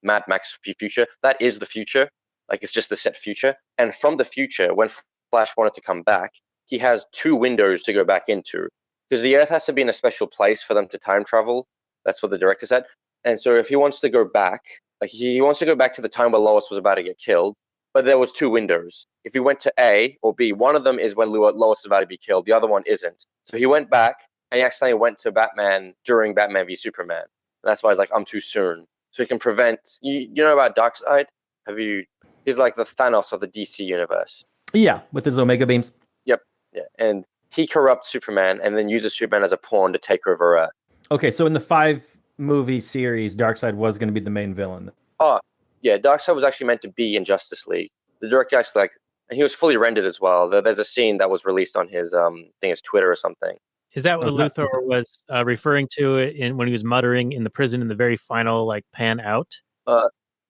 Mad Max future, that is the future. Like, it's just the set future. And from the future, when Flash wanted to come back, he has 2 windows to go back into. Because the Earth has to be in a special place for them to time travel. That's what the director said. And so if he wants to go back, like he wants to go back to the time where Lois was about to get killed, but there was 2 windows. If he went to A or B, one of them is when Lois is about to be killed. The other one isn't. So he went back, and he accidentally went to Batman during Batman v Superman. And that's why he's like, I'm too soon. So he can prevent... You know about Darkseid? He's like the Thanos of the DC universe. Yeah, with his Omega beams. Yep. Yeah. And he corrupts Superman and then uses Superman as a pawn to take over Earth. Okay, so in the 5-movie series, Darkseid was going to be the main villain. Oh, yeah. Darkseid was actually meant to be in Justice League. The director actually and he was fully rendered as well. There's a scene that was released on his his Twitter or something. Is that what Luthor was referring to when he was muttering in the prison in the very final pan out?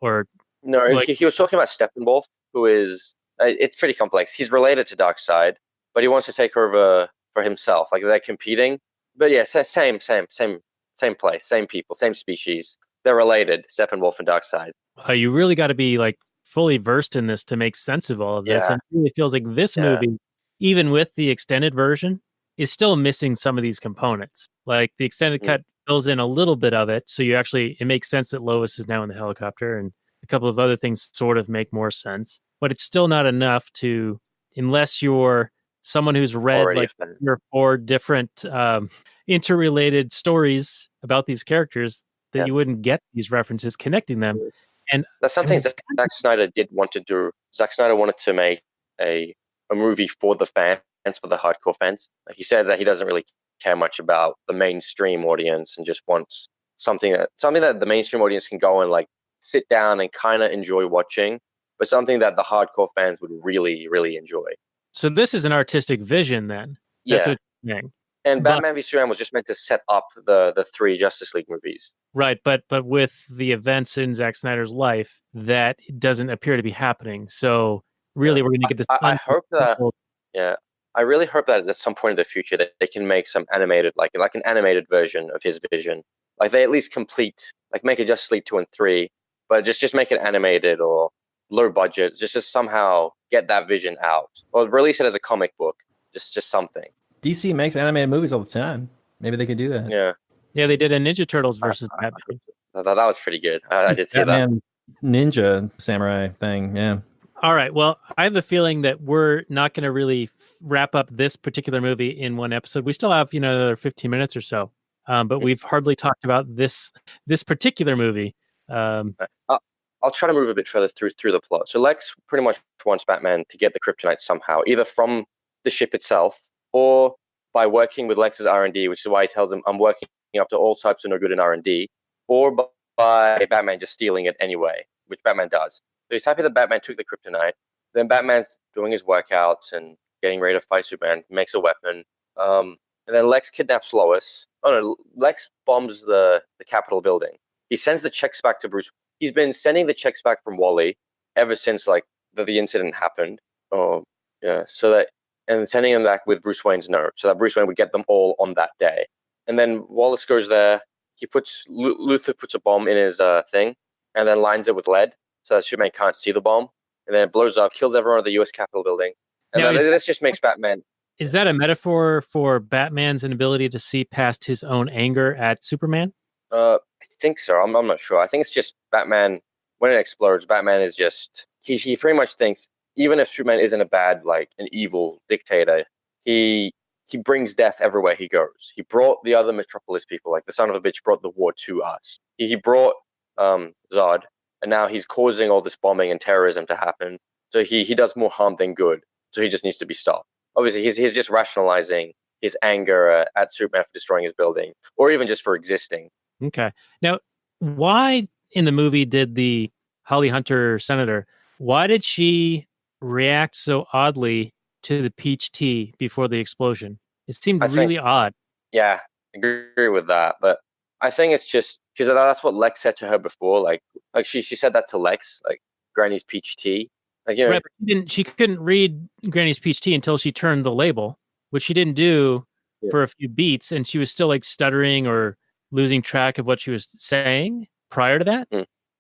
Or no, he was talking about Steppenwolf, who is it's pretty complex. He's related to Darkseid, but he wants to take over for himself. Like, they're competing, but yeah, same place, same people, same species. They're related, Steppenwolf and Darkseid. You really got to be fully versed in this to make sense of all of this. And it really feels like this movie, even with the extended version, is still missing some of these components. Like, the extended cut fills in a little bit of it, so it makes sense that Lois is now in the helicopter, and a couple of other things sort of make more sense. But it's still not enough unless you're someone who's read Already like offended. 3 or 4 different interrelated stories about these characters that Yeah. you wouldn't get these references connecting them. And That's something it's Zack Snyder did want to do. Zack Snyder wanted to make a movie for the fans, for the hardcore fans. Like he said that he doesn't really care much about the mainstream audience and just wants something that the mainstream audience can go and like sit down and kind of enjoy watching, but something that the hardcore fans would really, really enjoy. so this is an artistic vision then. That's Yeah. what you're saying. And But- Batman v Superman was just meant to set up the 3 Justice League movies. Right, but with the events in Zack Snyder's life, that doesn't appear to be happening. So really, we're going to get this. I hope that. Yeah, I really hope that at some point in the future that they can make some animated, like an animated version of his vision. Like they at least complete, like make a Justice League 2 and 3, but just make it animated or low budget. Just somehow get that vision out, or release it as a comic book. Just something. DC makes animated movies all the time. Maybe they could do that. Yeah, Yeah, they did a Ninja Turtles versus Batman. that was pretty good. I did see that. Batman Ninja Samurai thing. Yeah. All right. Well, I have the feeling that we're not going to really wrap up this particular movie in one episode. We still have, another 15 minutes or so, but we've hardly talked about this particular movie. I'll try to move a bit further through the plot. So Lex pretty much wants Batman to get the kryptonite somehow, either from the ship itself or by working with Lex's R&D, which is why he tells him, I'm working up to all types of no good in R&D, or by Batman just stealing it anyway, which Batman does. So he's happy that Batman took the kryptonite. Then Batman's doing his workouts and getting ready to fight Superman, makes a weapon. And then Lex kidnaps Lois. Oh no, Lex bombs the Capitol building. He sends the checks back to Bruce. He's been sending the checks back from Wally ever since like the incident happened. Oh yeah, and sending them back with Bruce Wayne's note, so that Bruce Wayne would get them all on that day. And then Wallace goes there. Luthor puts a bomb in his thing, and then lines it with lead, so that Superman can't see the bomb. And then it blows up, kills everyone at the U.S. Capitol building. And Now, then this just makes Batman. Is that a metaphor for Batman's inability to see past his own anger at Superman? I think so. I'm not sure. I think it's just Batman. When it explodes, Batman is just he pretty much thinks even if Superman isn't a bad, like an evil dictator, he brings death everywhere he goes. He brought the other Metropolis people, like the son of a bitch, brought the war to us. He brought Zod, and now he's causing all this bombing and terrorism to happen. So he does more harm than good. So he just needs to be stopped. Obviously, he's just rationalizing his anger at Superman for destroying his building, or even just for existing. Okay. Now, why in the movie did the Holly Hunter senator, why did she react so oddly to the peach tea before the explosion? It seemed really odd. Yeah, I agree with that. But I think it's just because that's what Lex said to her before. Like she said that to Lex, like Granny's peach tea. Like, Right, but she couldn't read Granny's peach tea until she turned the label, which she didn't do for a few beats, and she was still like stuttering or losing track of what she was saying prior to that.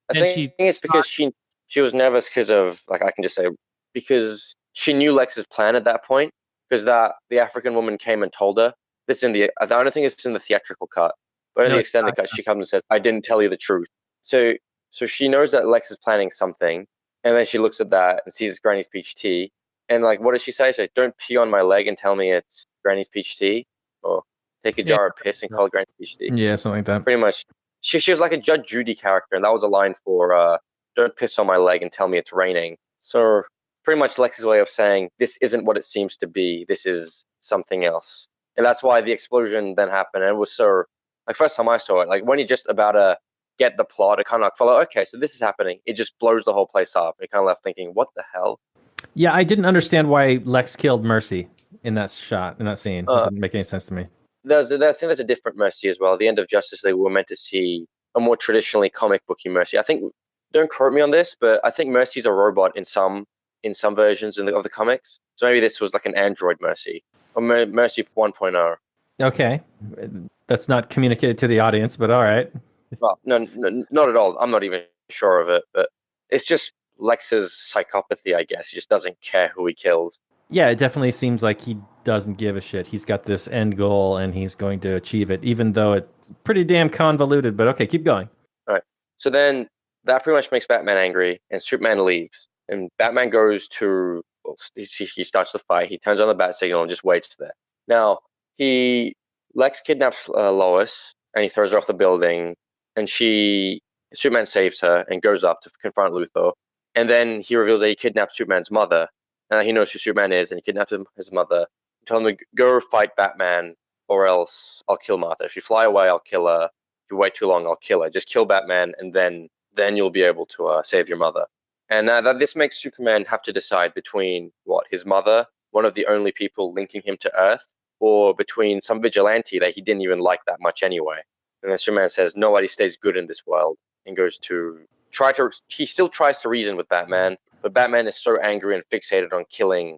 I think it's because she was nervous because of, like, I can just say, because she knew Lex's plan at that point, because the African woman came and told her this I don't think it's in the theatrical cut, but in the extended cut, she comes and says, I didn't tell you the truth. So she knows that Lex is planning something, and then she looks at that and sees Granny's peach tea, and like, what does she say? She's like, don't pee on my leg and tell me it's Granny's peach tea, or take a jar of piss and call it Granny's peach tea. Yeah, something like that. Pretty much. She was like a Judge Judy character, and that was a line for don't piss on my leg and tell me it's raining. So pretty much Lex's way of saying, this isn't what it seems to be, this is something else. And that's why the explosion then happened. And it was so, like, first time I saw it, like when you're just about to get the plot, it kind of like follow, okay, so this is happening. It just blows the whole place up. You kind of left thinking, what the hell? Yeah, I didn't understand why Lex killed Mercy in that shot, in that scene. It didn't make any sense to me. I think there's a different Mercy as well. At the end of Justice League, we were meant to see a more traditionally comic booky Mercy. I think, don't quote me on this, but I think Mercy's a robot in some versions of the comics. So maybe this was like an android Mercy, or Mercy 1.0. Okay, that's not communicated to the audience, but all right. Well, no, not at all. I'm not even sure of it, but it's just Lex's psychopathy, I guess. He just doesn't care who he kills. Yeah, it definitely seems like he doesn't give a shit. He's got this end goal, and he's going to achieve it, even though it's pretty damn convoluted. But okay, keep going. All right. So then that pretty much makes Batman angry, and Superman leaves. And Batman goes to well, he starts the fight. He turns on the bat signal and just waits there. Now, Lex kidnaps Lois and he throws her off the building, and Superman saves her and goes up to confront Luthor. And then he reveals that he kidnapped Superman's mother. He knows who Superman is, and he kidnapped his mother. He told him to go fight Batman, or else I'll kill Martha. If you fly away, I'll kill her. If you wait too long, I'll kill her. Just kill Batman, and then you'll be able to save your mother. And this makes Superman have to decide between his mother, one of the only people linking him to Earth, or between some vigilante that he didn't even like that much anyway. And then Superman says, nobody stays good in this world, and goes to he still tries to reason with Batman, but Batman is so angry and fixated on killing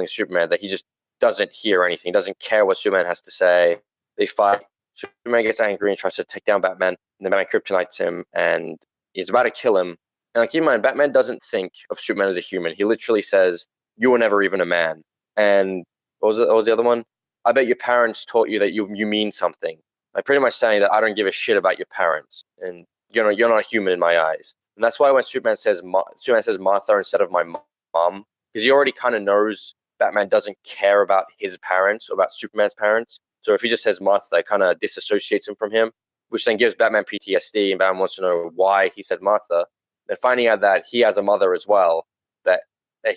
Superman that he just doesn't hear anything, doesn't care what Superman has to say. They fight. Superman gets angry and tries to take down Batman, and then Batman kryptonites him, and he's about to kill him. And keep in mind, Batman doesn't think of Superman as a human. He literally says, "You were never even a man." And what was the other one? I bet your parents taught you that you mean something. Like pretty much saying that I don't give a shit about your parents, and you're not human in my eyes. And that's why when Superman says Martha instead of my mom, because he already kind of knows Batman doesn't care about his parents or about Superman's parents. So if he just says Martha, it kind of disassociates him from him, which then gives Batman PTSD, and Batman wants to know why he said Martha. Then finding out that he has a mother as well, that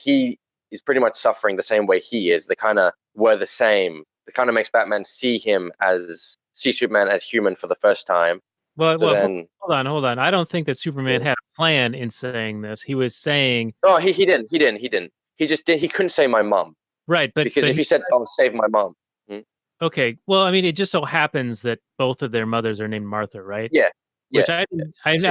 he is pretty much suffering the same way he is. They kind of were the same. It kind of makes Batman see Superman as human for the first time. Hold on. I don't think that Superman had a plan in saying this. He was saying... No, he didn't. He just did. He couldn't say my mom. Right, because if he said, "Oh, save my mom." Okay, well, I mean, it just so happens that both of their mothers are named Martha, right? Yeah. Which I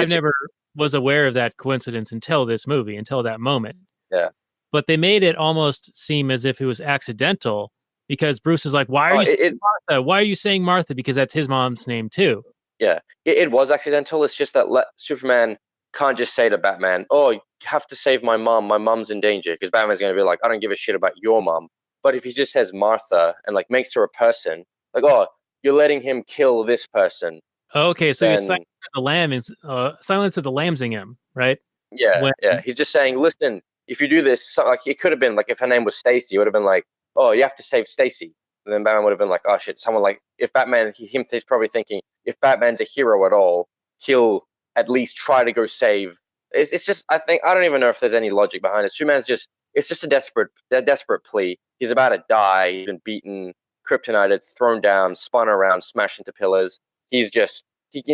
never was aware of that coincidence until this movie, until that moment. Yeah. But they made it almost seem as if it was accidental, because Bruce is like, "Why are you saying Martha? Why are you saying Martha?" Because that's his mom's name too. Yeah, it was accidental. It's just that Superman can't just say to Batman, "Oh, you have to save my mom. My mom's in danger." Because Batman's going to be like, "I don't give a shit about your mom." But if he just says Martha and like makes her a person, like, "Oh, you're letting him kill this person." Okay, so you're Silence of the Lambsing him, right? Yeah, yeah. He's just saying, "Listen, if you do this," like it could have been like if her name was Stacy, it would have been like, "Oh, you have to save Stacy." And then Batman would have been like, "Oh shit!" Someone like if Batman, he's probably thinking if Batman's a hero at all, he'll at least try to go save. It's just I don't even know if there's any logic behind it. Superman's it's just a desperate plea. He's about to die. He's been beaten, kryptonited, thrown down, spun around, smashed into pillars. He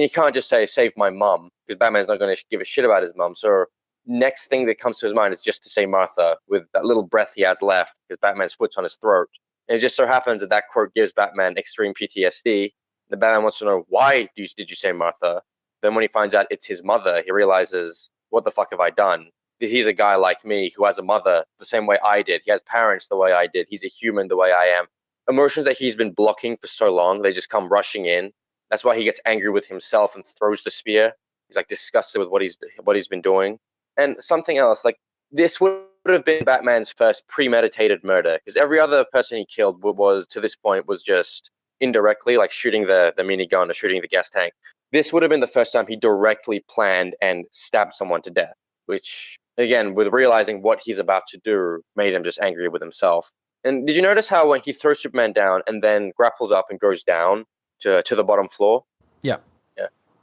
can't just say save my mom because Batman's not going to give a shit about his mom. So next thing that comes to his mind is just to say Martha with that little breath he has left because Batman's foot's on his throat. And it just so happens that quote gives Batman extreme PTSD. The Batman wants to know, why did you say Martha? Then when he finds out it's his mother, he realizes, what the fuck have I done? He's a guy like me who has a mother the same way I did. He has parents the way I did. He's a human the way I am. Emotions that he's been blocking for so long, they just come rushing in. That's why he gets angry with himself and throws the spear. He's like disgusted with what he's been doing. And something else, like this would have been Batman's first premeditated murder, because every other person he killed was to this point was just indirectly, like shooting the minigun or shooting the gas tank. This would have been the first time he directly planned and stabbed someone to death, which again, with realizing what he's about to do, made him just angry with himself. And did you notice how when he throws Superman down and then grapples up and goes down to the bottom floor? Yeah.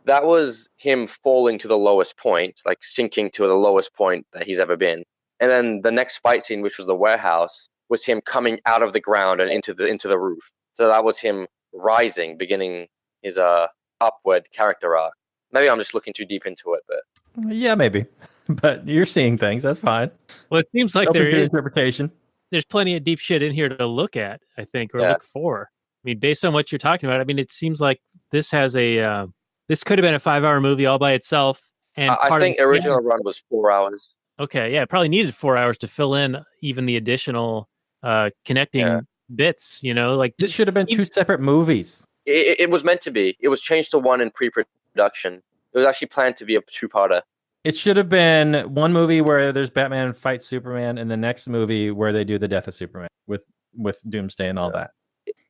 That was him falling to the lowest point, like sinking to the lowest point that he's ever been. And then the next fight scene, which was the warehouse, was him coming out of the ground and into the roof. So that was him rising, beginning his upward character arc. Maybe I'm just looking too deep into it, but yeah, maybe. But you're seeing things. That's fine. Well, it seems like there is interpretation. There's plenty of deep shit in here to look at, I think, or look for. I mean, based on what you're talking about, I mean, it seems like this has this could have been a 5-hour movie all by itself. And I think original run was 4 hours. Okay, yeah, it probably needed 4 hours to fill in even the additional connecting bits. You know, like this should have been 2 separate movies. It was meant to be. It was changed to 1 in pre-production. It was actually planned to be a 2-parter. It should have been 1 movie where there's Batman fights Superman, and the next movie where they do the death of Superman with Doomsday and all that.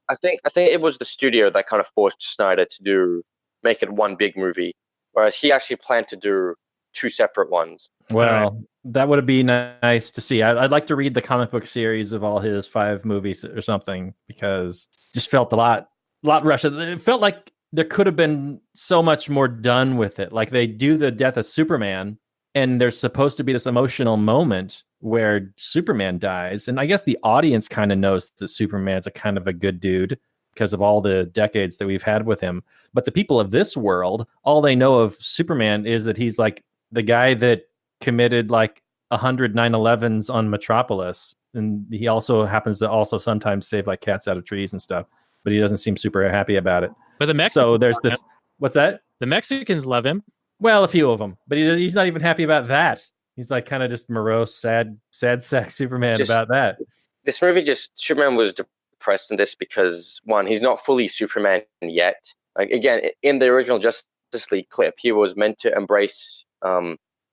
I think it was the studio that kind of forced Snyder to make it 1 big movie, whereas he actually planned to do 2 separate ones. Well, That would be nice to see. I'd like to read the comic book series of all his 5 movies or something, because it just felt a lot rushed. It felt like there could have been so much more done with it. Like they do the death of Superman, and there's supposed to be this emotional moment where Superman dies. And I guess the audience kind of knows that Superman's a kind of a good dude because of all the decades that we've had with him. But the people of this world, all they know of Superman is that he's like the guy that committed like 100 9/11s on Metropolis. And he also happens to also sometimes save like cats out of trees and stuff. But he doesn't seem super happy about it. But the Mexicans So there's this... What's that? The Mexicans love him. Well, a few of them. But he's not even happy about that. He's like kind of just morose, sad sack Superman about that. This movie Superman was depressed in this because, one, he's not fully Superman yet. Like, again, in the original Justice League clip, he was meant to embrace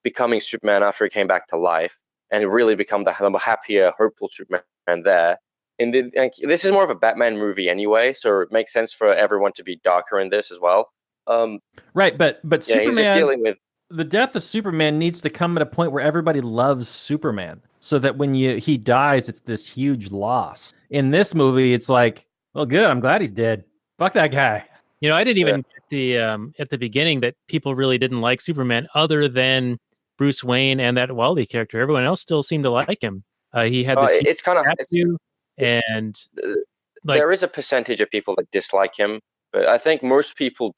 becoming Superman after he came back to life and really become the happier, hopeful Superman there. And this is more of a Batman movie anyway, so it makes sense for everyone to be darker in this as well. Right, but yeah, Superman... he's just dealing with... The death of Superman needs to come at a point where everybody loves Superman, so that when he dies, it's this huge loss. In this movie, it's like, well, good, I'm glad he's dead. Fuck that guy. You know, I didn't even get at the beginning that people really didn't like Superman other than Bruce Wayne and that Wally character. Everyone else still seemed to like him. He had this it's kind of... And there is a percentage of people that dislike him, but I think most people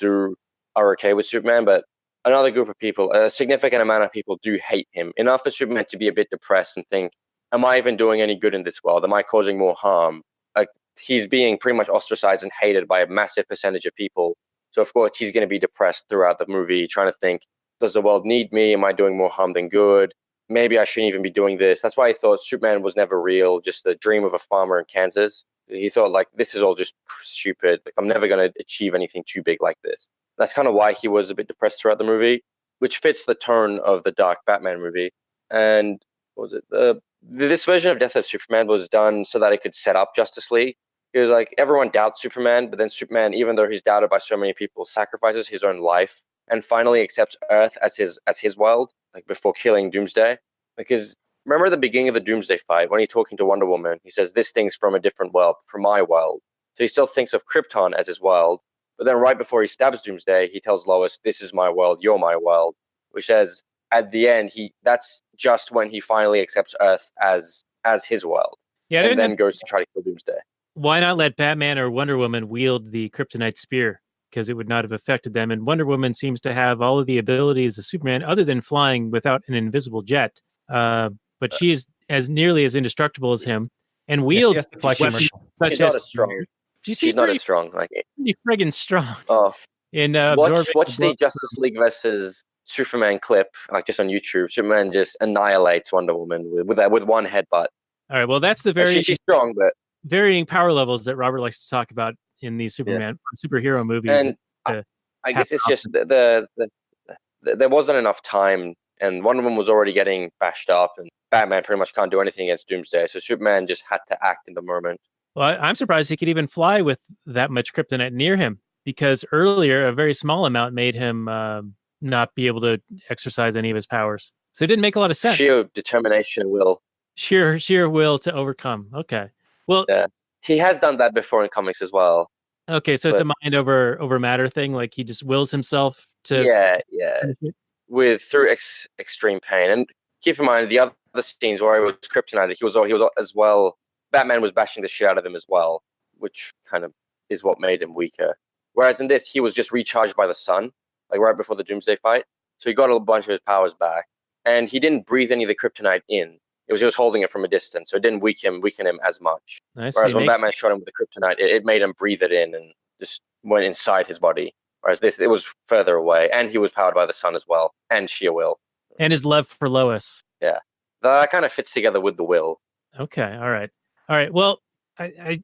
are okay with Superman, but another group of people, a significant amount of people, do hate him enough for Superman to be a bit depressed and think, am I even doing any good in this world? Am I causing more harm? Like, he's being pretty much ostracized and hated by a massive percentage of people. So, of course, he's going to be depressed throughout the movie, trying to think, does the world need me? Am I doing more harm than good? Maybe I shouldn't even be doing this. That's why he thought Superman was never real, just the dream of a farmer in Kansas. He thought, like, this is all just stupid. Like, I'm never going to achieve anything too big like this. That's kind of why he was a bit depressed throughout the movie, which fits the tone of the dark Batman movie. And what was it? This version of Death of Superman was done so that it could set up Justice League. It was like everyone doubts Superman, but then Superman, even though he's doubted by so many people, sacrifices his own life and finally accepts Earth as his world, like before killing Doomsday. Because remember the beginning of the Doomsday fight when he's talking to Wonder Woman, he says, this thing's from a different world, from my world. So he still thinks of Krypton as his world. But then right before he stabs Doomsday, he tells Lois, this is my world, you're my world. Which says, at the end, that's just when he finally accepts Earth as his world. Yeah, and then goes to try to kill Doomsday. Why not let Batman or Wonder Woman wield the kryptonite spear? Because it would not have affected them. And Wonder Woman seems to have all of the abilities of Superman, other than flying without an invisible jet. But she is as nearly as indestructible as him, and wields weapons such She's not as strong. She's not as strong. Like, pretty friggin' strong. Oh, in watch the Justice League versus Superman clip, like just on YouTube. Superman just annihilates Wonder Woman with one headbutt. All right, well, that's the she's strong, but varying power levels that Robert likes to talk about in these superhero movies. And I guess it's just there wasn't enough time, and Wonder Woman was already getting bashed up, and Batman pretty much can't do anything against Doomsday, so Superman just had to act in the moment. Well, I'm surprised he could even fly with that much kryptonite near him, because earlier a very small amount made him not be able to exercise any of his powers. So it didn't make a lot of sense. Sheer determination and will. Sheer will to overcome. Okay. Well, yeah. He has done that before in comics as well. Okay, so it's a mind over matter thing. Like he just wills himself to. Yeah. Through extreme pain, and keep in mind the other scenes where he was kryptonite. He was as well. Batman was bashing the shit out of him as well, which kind of is what made him weaker. Whereas in this, he was just recharged by the sun, like right before the Doomsday fight. So he got a bunch of his powers back, and he didn't breathe any of the kryptonite in. It was just holding it from a distance, so it didn't weaken him as much. Whereas when Batman shot him with the kryptonite, it made him breathe it in and just went inside his body. Whereas this, it was further away, and he was powered by the sun as well, and sheer will. And his love for Lois. Yeah. That kind of fits together with the will. Okay, all right. Well, I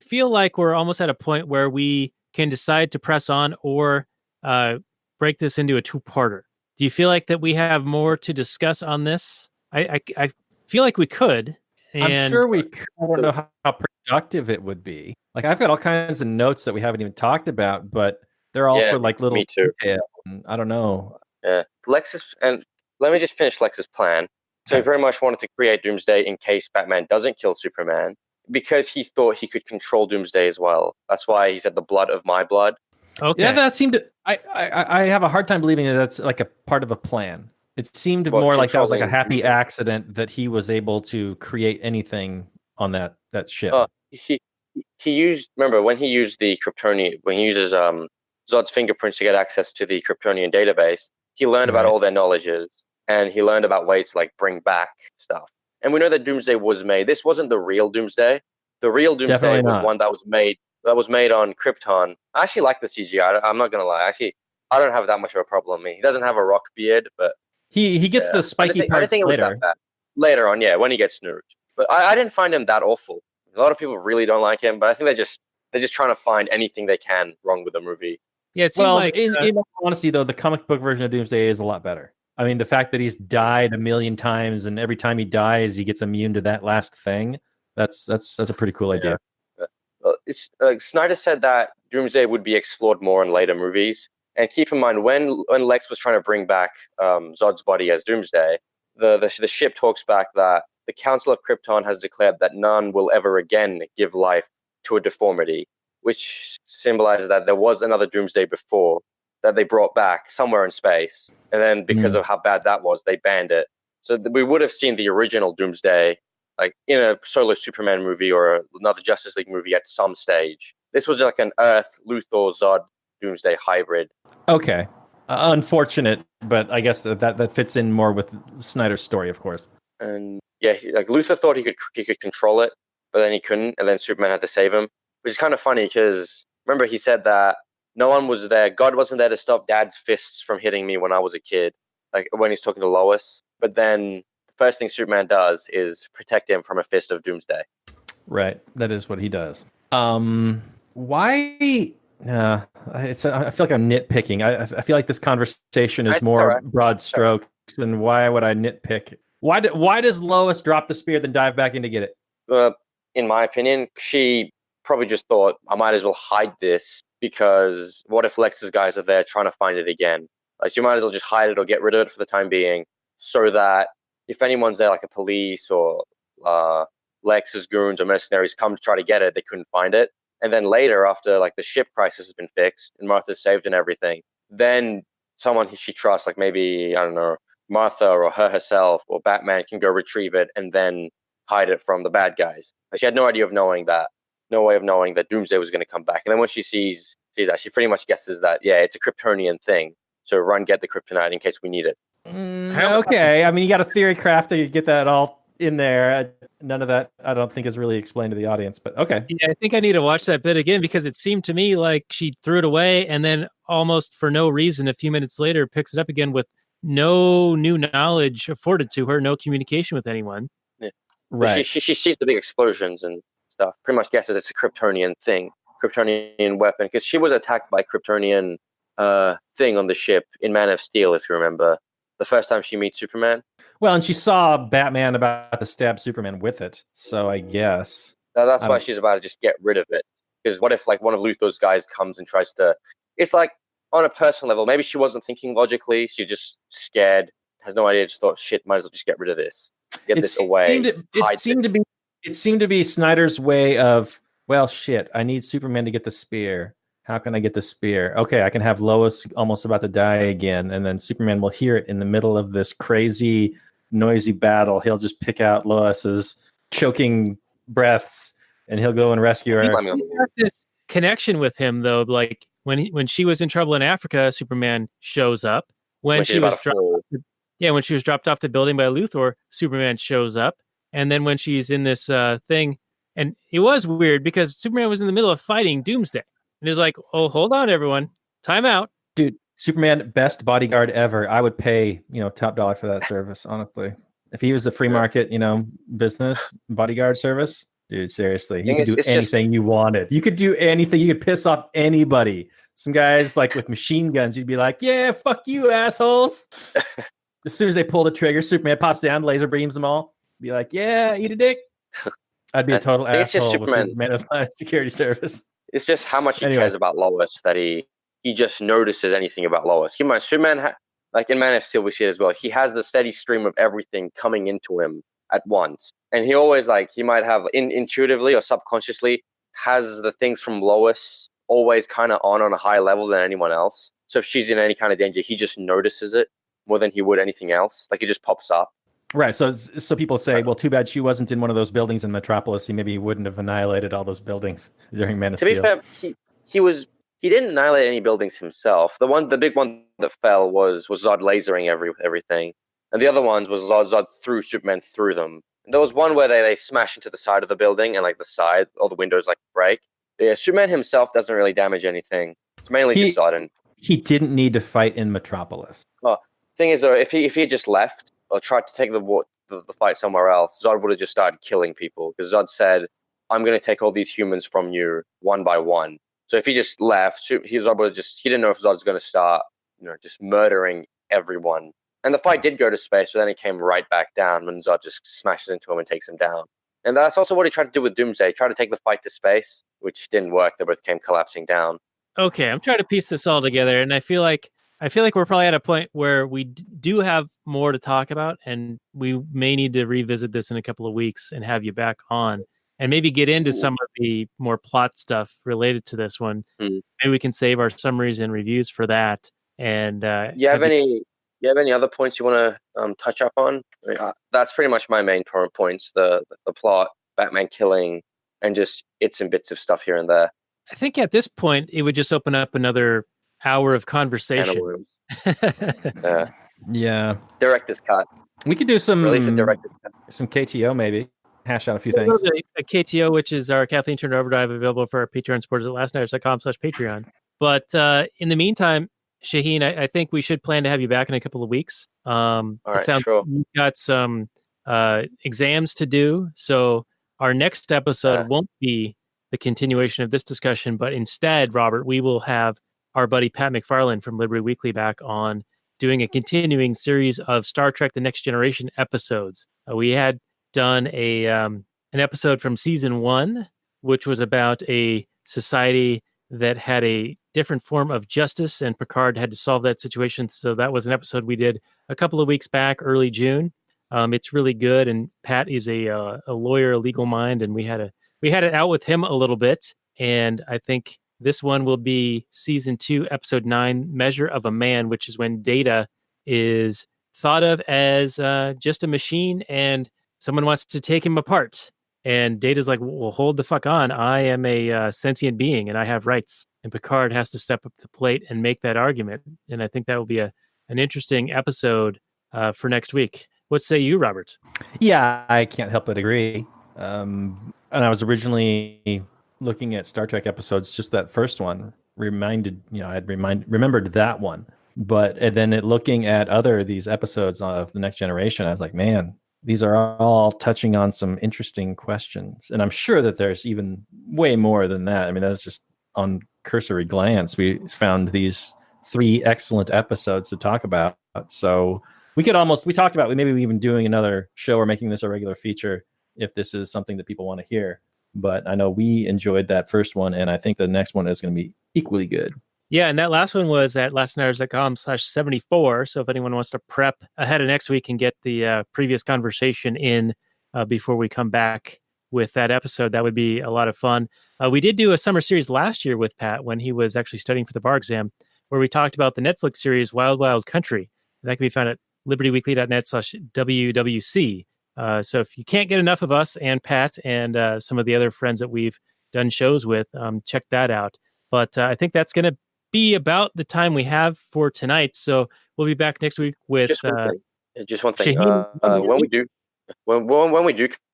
feel like we're almost at a point where we can decide to press on or break this into a two-parter. Do you feel like that we have more to discuss on this? I feel like we could. I'm sure we could. I don't know how productive it would be. Like, I've got all kinds of notes that we haven't even talked about, but they're all for like little detail. I don't know. Yeah. And let me just finish Lex's plan. So he very much wanted to create Doomsday in case Batman doesn't kill Superman, because he thought he could control Doomsday as well. That's why he said the blood of my blood. Okay. Yeah, that seemed to. I have a hard time believing that that's like a part of a plan. It seemed more like that was like a happy accident that he was able to create anything on that ship. He used, remember when he used the Kryptonian, when he uses Zod's fingerprints to get access to the Kryptonian database, he learned about all their knowledges, and he learned about ways to like bring back stuff. And we know that Doomsday was made. This wasn't the real Doomsday. The real Doomsday was one that was made on Krypton. I actually like the CGI. I'm not gonna lie. Actually, I don't have that much of a problem. He doesn't have a rock beard, but he gets the spiky parts later. Later on, yeah, when he gets snooped. But I didn't find him that awful. A lot of people really don't like him, but I think they're just trying to find anything they can wrong with the movie. Yeah, it seemed like in all honesty, though, the comic book version of Doomsday is a lot better. I mean, the fact that he's died a million times, and every time he dies, he gets immune to that last thing. That's a pretty cool idea. It's Snyder said that Doomsday would be explored more in later movies. And keep in mind, when Lex was trying to bring back Zod's body as Doomsday, the ship talks back that the Council of Krypton has declared that none will ever again give life to a deformity, which symbolizes that there was another Doomsday before that they brought back somewhere in space. And then because of how bad that was, they banned it. So we would have seen the original Doomsday like in a solo Superman movie or another Justice League movie at some stage. This was like an Earth, Luthor, Zod, Doomsday hybrid. Okay. Unfortunate, but I guess that fits in more with Snyder's story, of course. And yeah, like Luthor thought he could control it, but then he couldn't, and then Superman had to save him. Which is kind of funny because remember he said that no one was there. God wasn't there to stop Dad's fists from hitting me when I was a kid, like when he's talking to Lois. But then the first thing Superman does is protect him from a fist of Doomsday. Right, that is what he does. Why? I feel like I'm nitpicking. I feel like this conversation is more broad strokes. And why would I nitpick? Why does Lois drop the spear then dive back in to get it? In my opinion, she probably just thought I might as well hide this because what if Lex's guys are there trying to find it again? Like you might as well just hide it or get rid of it for the time being, so that if anyone's there, like a police or Lex's goons or mercenaries come to try to get it, they couldn't find it. And then later, after like the ship crisis has been fixed and Martha's saved and everything, then someone she trusts, like maybe, I don't know, Martha or her herself or Batman can go retrieve it and then hide it from the bad guys. Like, she had no way of knowing that Doomsday was going to come back. And then when she sees that, she pretty much guesses that, yeah, it's a Kryptonian thing. So run, get the kryptonite in case we need it. Okay. I mean, you got a theory craft to get that all in there. None of that, I don't think, is really explained to the audience, but okay. Yeah, I think I need to watch that bit again because it seemed to me like she threw it away and then almost for no reason, a few minutes later, picks it up again with no new knowledge afforded to her, no communication with anyone. Yeah. Right. She sees the big explosions and stuff. Pretty much guesses it's a Kryptonian thing, Kryptonian weapon, because she was attacked by Kryptonian thing on the ship in Man of Steel, if you remember, the first time she meets Superman. Well, and she saw Batman about to stab Superman with it, so I guess That's why she's about to just get rid of it. Because what if like one of Luthor's guys comes and tries to? It's like on a personal level, maybe she wasn't thinking logically. She's just scared, has no idea. Just thought, shit, might as well just get rid of this, get this away. It seemed to be Snyder's way of, well, shit, I need Superman to get the spear. How can I get the spear? Okay, I can have Lois almost about to die again, and then Superman will hear it in the middle of this crazy, noisy battle. He'll just pick out Lois's choking breaths, and he'll go and rescue her. He's got this connection with him, though. Like when she was in trouble in Africa, Superman shows up. When she was dropped off the building by Luthor, Superman shows up. And then when she's in this thing, and it was weird because Superman was in the middle of fighting Doomsday. And he's like, oh, hold on, everyone. Time out. Dude, Superman, best bodyguard ever. I would pay, top dollar for that service, honestly. If he was a free market, business bodyguard service, dude, seriously. You could do anything you wanted. You could do anything. You could piss off anybody. Some guys, like with machine guns, you'd be like, yeah, fuck you, assholes. As soon as they pull the trigger, Superman pops down, laser beams them all. Be like, yeah, eat a dick. I'd be a total asshole with Superman as my security service. It's just how much he cares about Lois that he just notices anything about Lois. Keep in mind, like in Man of Steel, we see it as well. He has the steady stream of everything coming into him at once, and he always like he might have intuitively or subconsciously has the things from Lois always kind of on a higher level than anyone else. So if she's in any kind of danger, he just notices it more than he would anything else. Like it just pops up. Right. So people say, well, too bad she wasn't in one of those buildings in Metropolis. He wouldn't have annihilated all those buildings during Man of Steel. To be fair, he didn't annihilate any buildings himself. The big one that fell was Zod lasering everything, and the other ones was Zod threw Superman through them. And there was one where they smash into the side of the building and like the side, all the windows like break. Yeah, Superman himself doesn't really damage anything. It's mainly just Zod. And he didn't need to fight in Metropolis. Thing is, though, if he had just left or tried to take the fight somewhere else, Zod would have just started killing people because Zod said, "I'm going to take all these humans from you one by one." So if he just left, he didn't know if Zod was going to start, just murdering everyone. And the fight did go to space, but then it came right back down when Zod just smashes into him and takes him down. And that's also what he tried to do with Doomsday. He tried to take the fight to space, which didn't work. They both came collapsing down. Okay, I'm trying to piece this all together, and I feel like we're probably at a point where we do have more to talk about, and we may need to revisit this in a couple of weeks and have you back on, and maybe get into some of the more plot stuff related to this one. Maybe we can save our summaries and reviews for that. And you have any other points you want to touch up on? I mean, that's pretty much my main points: the plot, Batman killing, and just its and bits of stuff here and there. I think at this point it would just open up another hour of conversation. Yeah. Director's cut. We could do some release a director's cut. Some KTO maybe. Hash out a few things. A KTO, which is our Kathleen Turner Overdrive, available for our Patreon supporters at lastnighters.com/Patreon. But in the meantime, Shaheen, I think we should plan to have you back in a couple of weeks. All right, sure. You've got some exams to do, so our next episode won't be the continuation of this discussion, but instead, Robert, we will have our buddy Pat MacFarlane from Liberty Weekly back on doing a continuing series of Star Trek The Next Generation episodes. We had done an episode from season 1, which was about a society that had a different form of justice, and Picard had to solve that situation. So that was an episode we did a couple of weeks back, early June. It's really good, and Pat is a lawyer, a legal mind, and we had it out with him a little bit. And I think this one will be season 2, episode 9, Measure of a Man, which is when Data is thought of as just a machine, and someone wants to take him apart. And Data's like, well, hold the fuck on. I am a sentient being, and I have rights. And Picard has to step up to the plate and make that argument. And I think that will be an interesting episode for next week. What say you, Robert? Yeah, I can't help but agree. And I was originally looking at Star Trek episodes, just that first one remembered that one. But then looking at these episodes of The Next Generation, I was like, man, these are all touching on some interesting questions. And I'm sure that there's even way more than that. I mean, that was just on cursory glance. We found these 3 excellent episodes to talk about. So we talked about maybe even doing another show or making this a regular feature if this is something that people want to hear. But I know we enjoyed that first one, and I think the next one is going to be equally good. Yeah, and that last one was at lastnighters.com/74. So if anyone wants to prep ahead of next week and get the previous conversation in before we come back with that episode, that would be a lot of fun. We did do a summer series last year with Pat when he was actually studying for the bar exam, where we talked about the Netflix series Wild Wild Country. That can be found at libertyweekly.net/WWC. So if you can't get enough of us and Pat and some of the other friends that we've done shows with, check that out. But I think that's going to be about the time we have for tonight. So we'll be back next week with just one thing. When we do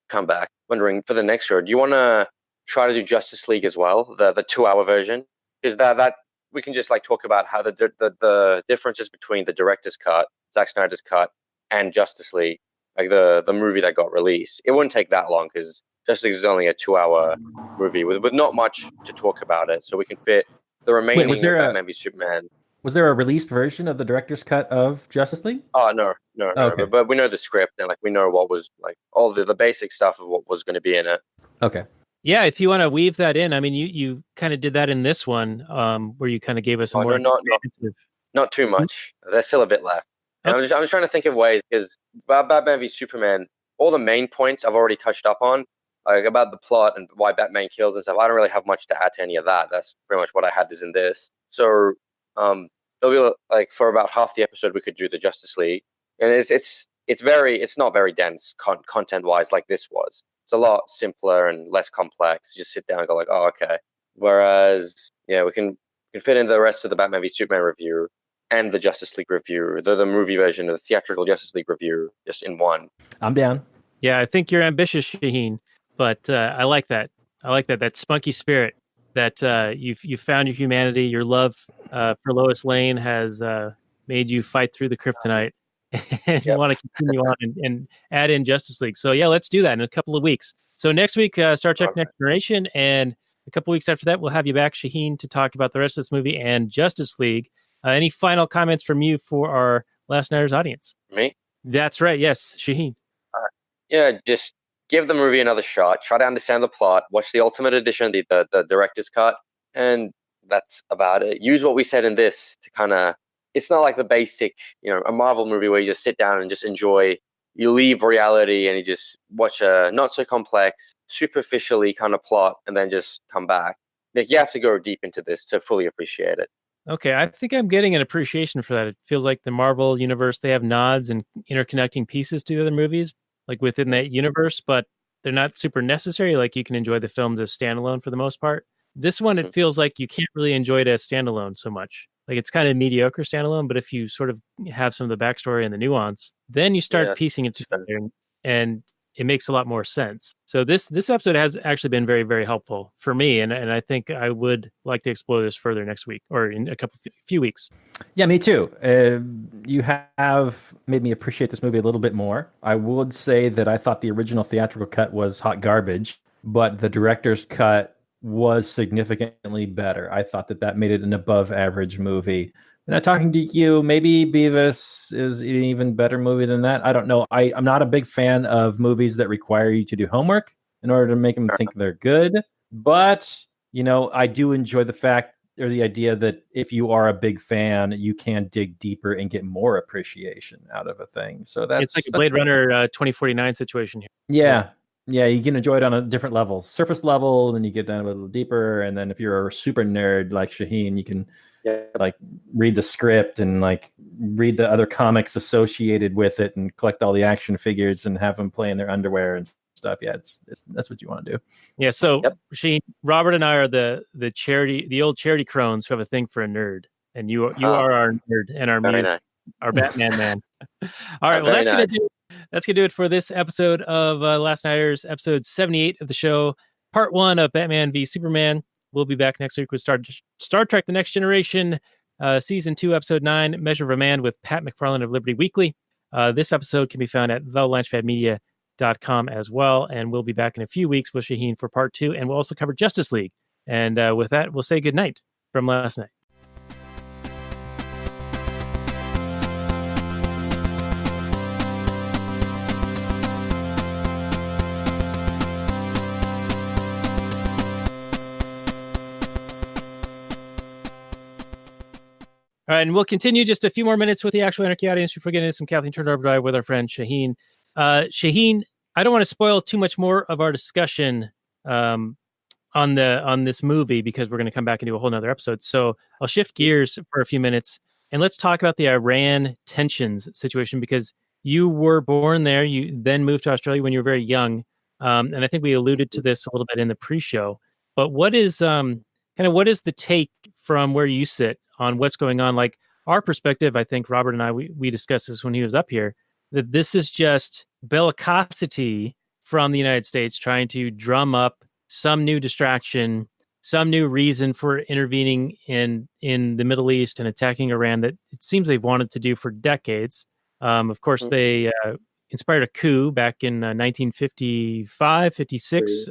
come back, wondering for the next show, do you want to try to do Justice League as well, the 2-hour version? Is that we can just like talk about how the differences between the director's cut, Zack Snyder's cut, and Justice League, like the movie that got released. It wouldn't take that long because Justice League is only a 2-hour movie with not much to talk about it, so we can fit the remaining Batman v Superman. Was there a released version of the director's cut of Justice League? Oh, no. Okay. But we know the script, and like we know what was like all the basic stuff of what was going to be in it. Okay. Yeah, if you want to weave that in, I mean, you kind of did that in this one, where you kind of gave us a more not too much. There's still a bit left. And Okay. I'm just trying to think of ways, because Batman v Superman, all the main points I've already touched up on, like about the plot and why Batman kills and stuff. I don't really have much to add to any of that. That's pretty much what I had is in this. So it'll be like for about half the episode we could do the Justice League, and it's not very dense content wise like this was. It's a lot simpler and less complex. You just sit down and go like, oh, okay. Whereas, yeah, we can fit in the rest of the Batman v Superman review and the Justice League review, the movie version of the theatrical Justice League review, just in one. I'm down. Yeah, I think you're ambitious, Shaheen, but I like that. I like that spunky spirit that you've found your humanity. Your love for Lois Lane has made you fight through the kryptonite, and you want to continue on and add in Justice League. So yeah, let's do that in a couple of weeks. So next week, Star Trek Next Generation, and a couple weeks after that, we'll have you back, Shaheen, to talk about the rest of this movie and Justice League. Any final comments from you for our Last Nighters audience? Me? That's right. Yes, Shaheen. Yeah, just give the movie another shot. Try to understand the plot. Watch the Ultimate Edition, the director's cut, and that's about it. Use what we said in this to kind of. It's not like the basic, a Marvel movie where you just sit down and just enjoy. You leave reality and you just watch a not so complex, superficially kind of plot, and then just come back. Like, you have to go deep into this to fully appreciate it. Okay, I think I'm getting an appreciation for that. It feels like the Marvel universe, they have nods and interconnecting pieces to the other movies, like within that universe, but they're not super necessary. Like, you can enjoy the films as standalone for the most part. This one, it feels like you can't really enjoy it as standalone so much. Like, it's kind of mediocre standalone, but if you sort of have some of the backstory and the nuance, then you start piecing it together, and it makes a lot more sense. So this episode has actually been very, very helpful for me, and I think I would like to explore this further next week or in a few weeks. Yeah, me too. You have made me appreciate this movie a little bit more. I would say that I thought the original theatrical cut was hot garbage, but the director's cut was significantly better. I thought that made it an above average movie. And talking to you, maybe Beavis is an even better movie than that. I don't know. I'm not a big fan of movies that require you to do homework in order to make them think they're good. But, I do enjoy the fact or the idea that if you are a big fan, you can dig deeper and get more appreciation out of a thing. So it's like a Blade Runner 2049 situation here. Yeah. Yeah, you can enjoy it on a different level. Surface level, then you get down a little deeper. And then if you're a super nerd like Shaheen, you can read the script and read the other comics associated with it and collect all the action figures and have them play in their underwear and stuff. Yeah, that's what you want to do. Yeah, so Shaheen, Robert and I are the old charity crones who have a thing for a nerd. And you are our nerd and our Batman man. All right, well, that's gonna do it for this episode of Last Nighters, episode 78 of the show, part 1 of Batman v Superman. We'll be back next week with Star Trek: The Next Generation, season 2, episode 9, Measure of a Man, with Pat MacFarlane of Liberty Weekly. This episode can be found at thelaunchpadmedia.com as well, and we'll be back in a few weeks with Shaheen for part 2, and we'll also cover Justice League. And with that, we'll say good night from last night. All right, and we'll continue just a few more minutes with the actual Anarchy audience before getting into some Kathleen Turner Overdrive with our friend Shaheen. Shaheen, I don't want to spoil too much more of our discussion on this movie because we're going to come back and do a whole nother episode. So I'll shift gears for a few minutes and let's talk about the Iran tensions situation, because you were born there. You then moved to Australia when you were very young. And I think we alluded to this a little bit in the pre-show. But what is what is the take from where you sit on what's going on? Like, our perspective, I think Robert and I, we discussed this when he was up here, that this is just bellicosity from the United States trying to drum up some new distraction, some new reason for intervening in the Middle East and attacking Iran that it seems they've wanted to do for decades. Of course, they inspired a coup back in 1955, 56,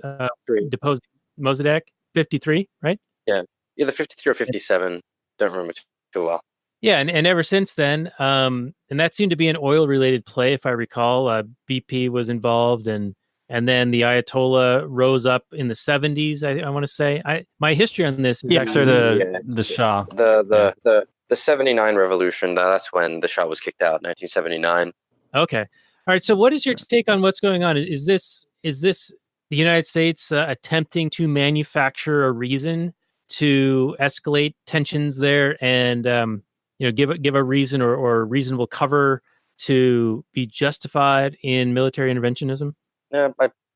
deposed Mossadegh, 53, right? Yeah, either 53 or 57. Don't remember too well. Yeah, and ever since then, and that seemed to be an oil-related play, if I recall. BP was involved, and then the Ayatollah rose up in the 70s. I want to say, my history on this is after the Shah. the 79 revolution. That's when the Shah was kicked out, 1979. Okay. All right. So what is your take on what's going on? Is this the United States attempting to manufacture a reason to escalate tensions there and give a reason or reasonable cover to be justified in military interventionism? Yeah,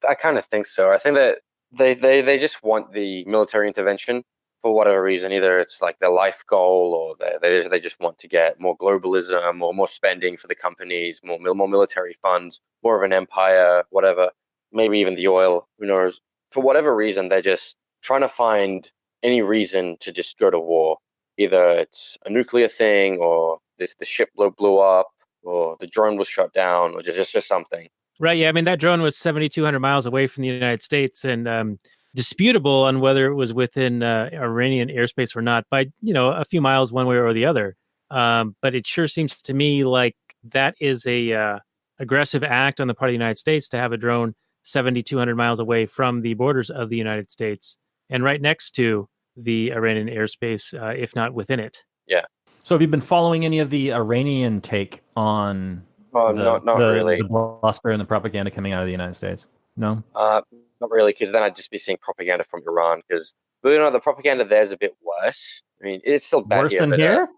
I kind of think so. I think that they just want the military intervention for whatever reason. Either it's like their life goal, or they just want to get more globalism or more spending for the companies, more military funds, more of an empire, whatever. Maybe even the oil. Who knows? For whatever reason, they're just trying to find any reason to just go to war. Either it's a nuclear thing, or the ship blew up, or the drone was shut down, or just something. Right. Yeah. I mean, that drone was 7,200 miles away from the United States, and disputable on whether it was within Iranian airspace or not by, a few miles one way or the other. But it sure seems to me like that is a aggressive act on the part of the United States to have a drone 7,200 miles away from the borders of the United States and right next to the Iranian airspace, if not within it. Yeah. So have you been following any of the Iranian take on not really. the bluster and the propaganda coming out of the United States? No? Not really, because then I'd just be seeing propaganda from Iran. Because, the propaganda there is a bit worse. I mean, it's still bad Worse here. than but, here?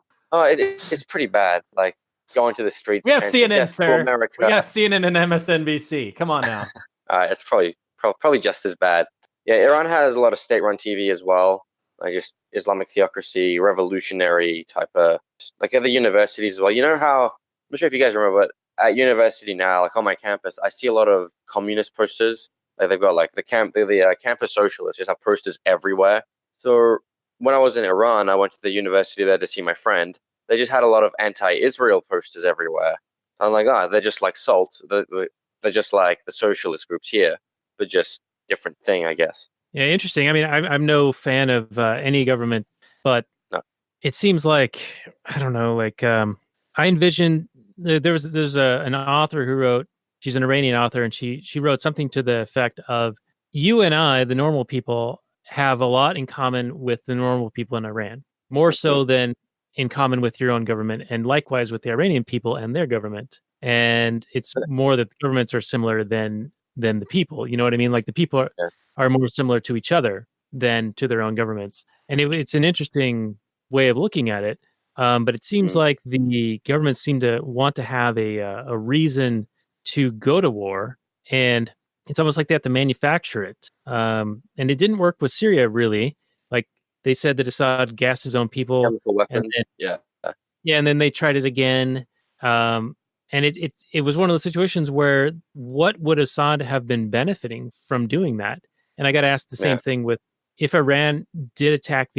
It's pretty bad. Like, going to the streets. We have chanting CNN, death to sir. America. We have CNN and MSNBC. Come on now. It's probably just as bad. Yeah, Iran has a lot of state-run TV as well. Like just Islamic theocracy, revolutionary type of, like at the universities as well. You know how, I'm not sure if you guys remember, but at university now, like on my campus, I see a lot of communist posters. Like they've got like the campus socialists just have posters everywhere. So when I was in Iran, I went to the university there to see my friend. They just had a lot of anti-Israel posters everywhere. I'm like, they're just like SALT. They're just like the socialist groups here, but just different thing, I guess. Yeah, interesting. I mean, I'm no fan of any government, but No. It seems like, I don't know, like I envision there's an author who wrote, she's an Iranian author, and she wrote something to the effect of, you and I, the normal people, have a lot in common with the normal people in Iran, more so than in common with your own government, and likewise with the Iranian people and their government. And it's more that the governments are similar than the people. You know what I mean? Like the people are more similar to each other than to their own governments. And it's an interesting way of looking at it. But it seems like the governments seem to want to have a reason to go to war, and it's almost like they have to manufacture it. And it didn't work with Syria, really. Like they said that Assad gassed his own people. Chemical weapon. And then, yeah. And then they tried it again. And it was one of those situations where what would Assad have been benefiting from doing that? And I got to ask the same thing with, if Iran did attack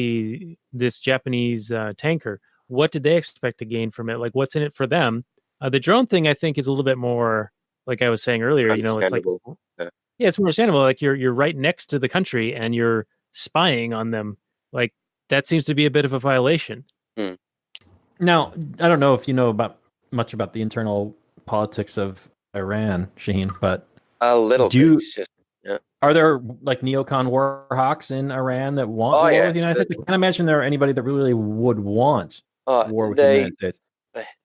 this Japanese tanker, what did they expect to gain from it? Like, what's in it for them? The drone thing, I think, is a little bit more, like I was saying earlier, it's like, it's more understandable. Like you're right next to the country and you're spying on them. Like that seems to be a bit of a violation. Now, I don't know if you know much about the internal politics of Iran, Shaheen, but a little bit. Are there like neocon war hawks in Iran that want war with the United States? I can't imagine there are anybody that really would want war with the United States.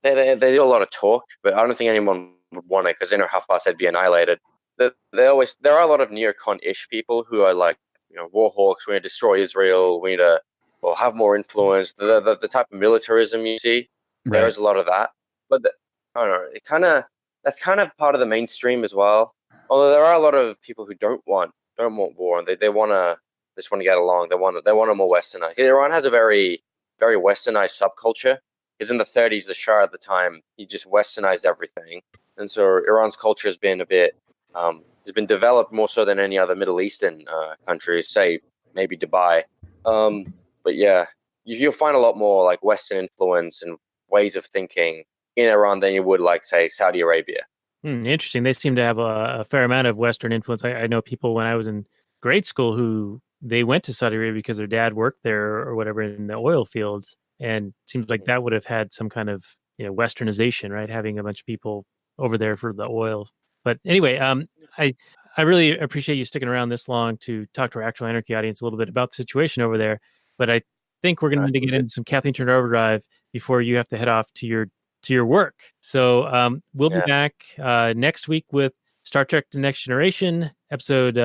They do a lot of talk, but I don't think anyone would want it because they know how fast they'd be annihilated. There are a lot of neocon-ish people who are like, war hawks. We need to destroy Israel. We need to have more influence. The type of militarism you see, there's a lot of that. But I don't know. That's kind of part of the mainstream as well. Although there are a lot of people who don't want war, and they just want to get along. They want a more westernized. Iran has a very, very westernized subculture. Because in the 30s, the Shah at the time, he just westernized everything, and so Iran's culture has been a bit has been developed more so than any other Middle Eastern countries, say maybe Dubai. But yeah, you'll find a lot more like Western influence and ways of thinking in Iran than you would like say Saudi Arabia. Interesting. They seem to have a fair amount of Western influence. I know people when I was in grade school who they went to Saudi Arabia because their dad worked there or whatever in the oil fields, and it seems like that would have had some kind of westernization, right? Having a bunch of people over there for the oil. But anyway, I really appreciate you sticking around this long to talk to our actual Anarchy audience a little bit about the situation over there. But I think we're going to need to get into some Kathleen Turner Overdrive before you have to head off to your work. So we'll be Yeah. back next week with Star Trek: The Next Generation, episode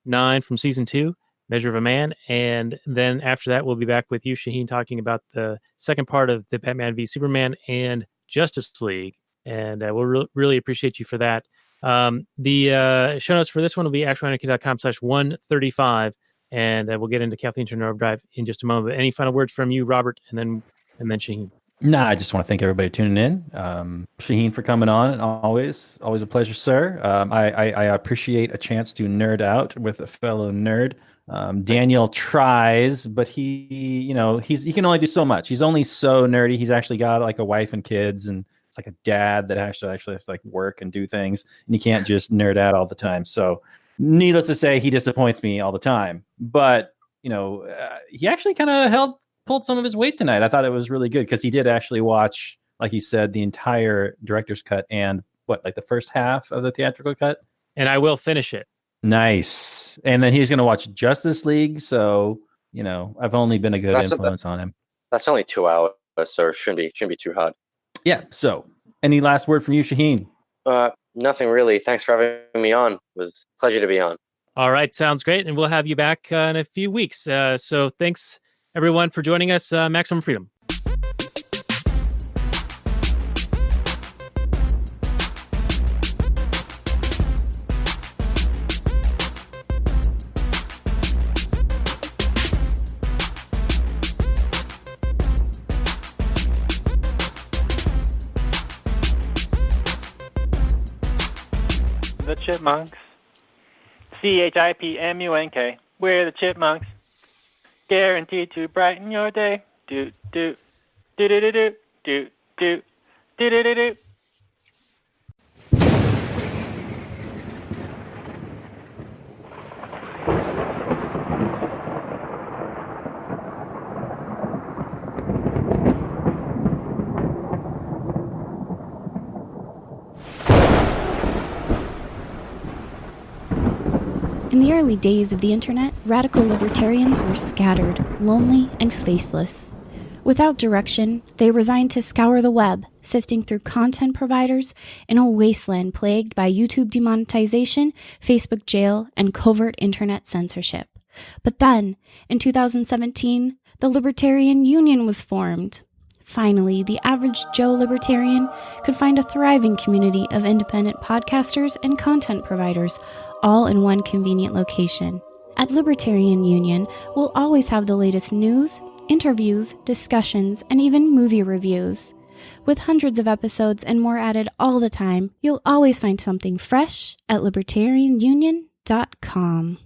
9 from season 2, Measure of a Man. And then after that, we'll be back with you, Shaheen, talking about the second part of the Batman v Superman and Justice League. And we'll really appreciate you for that. The show notes for this one will be actualanarchy.com/135. And we'll get into Kathleen Turner Overdrive in just a moment. But any final words from you, Robert, and then Shaheen? Nah, I just want to thank everybody tuning in. Shaheen for coming on, and always a pleasure, sir. I appreciate a chance to nerd out with a fellow nerd. Daniel tries, but he can only do so much. He's only so nerdy. He's actually got like a wife and kids, and it's like a dad that actually has to like work and do things, and you can't just nerd out all the time. So, needless to say, he disappoints me all the time. But he actually kind of pulled some of his weight tonight. I thought it was really good because he did actually watch, like he said, the entire director's cut and the first half of the theatrical cut. And I will finish it. Nice. And then he's going to watch Justice League. So, I've only been a good influence on him. That's only 2 hours, so it shouldn't be too hard. Yeah. So any last word from you, Shaheen? Nothing really. Thanks for having me on. It was a pleasure to be on. All right. Sounds great. And we'll have you back in a few weeks. So thanks, everyone, for joining us. Maximum Freedom. The Chipmunks. CHIPMUNK. We're the Chipmunks. Guaranteed to brighten your day. Do do do do do do do do do do do do. In the early days of the internet, radical libertarians were scattered, lonely, and faceless. Without direction, they resigned to scour the web, sifting through content providers in a wasteland plagued by YouTube demonetization, Facebook jail, and covert internet censorship. But then, in 2017, the Libertarian Union was formed. Finally, the average Joe libertarian could find a thriving community of independent podcasters and content providers, all in one convenient location. At Libertarian Union, we'll always have the latest news, interviews, discussions, and even movie reviews. With hundreds of episodes and more added all the time, you'll always find something fresh at libertarianunion.com.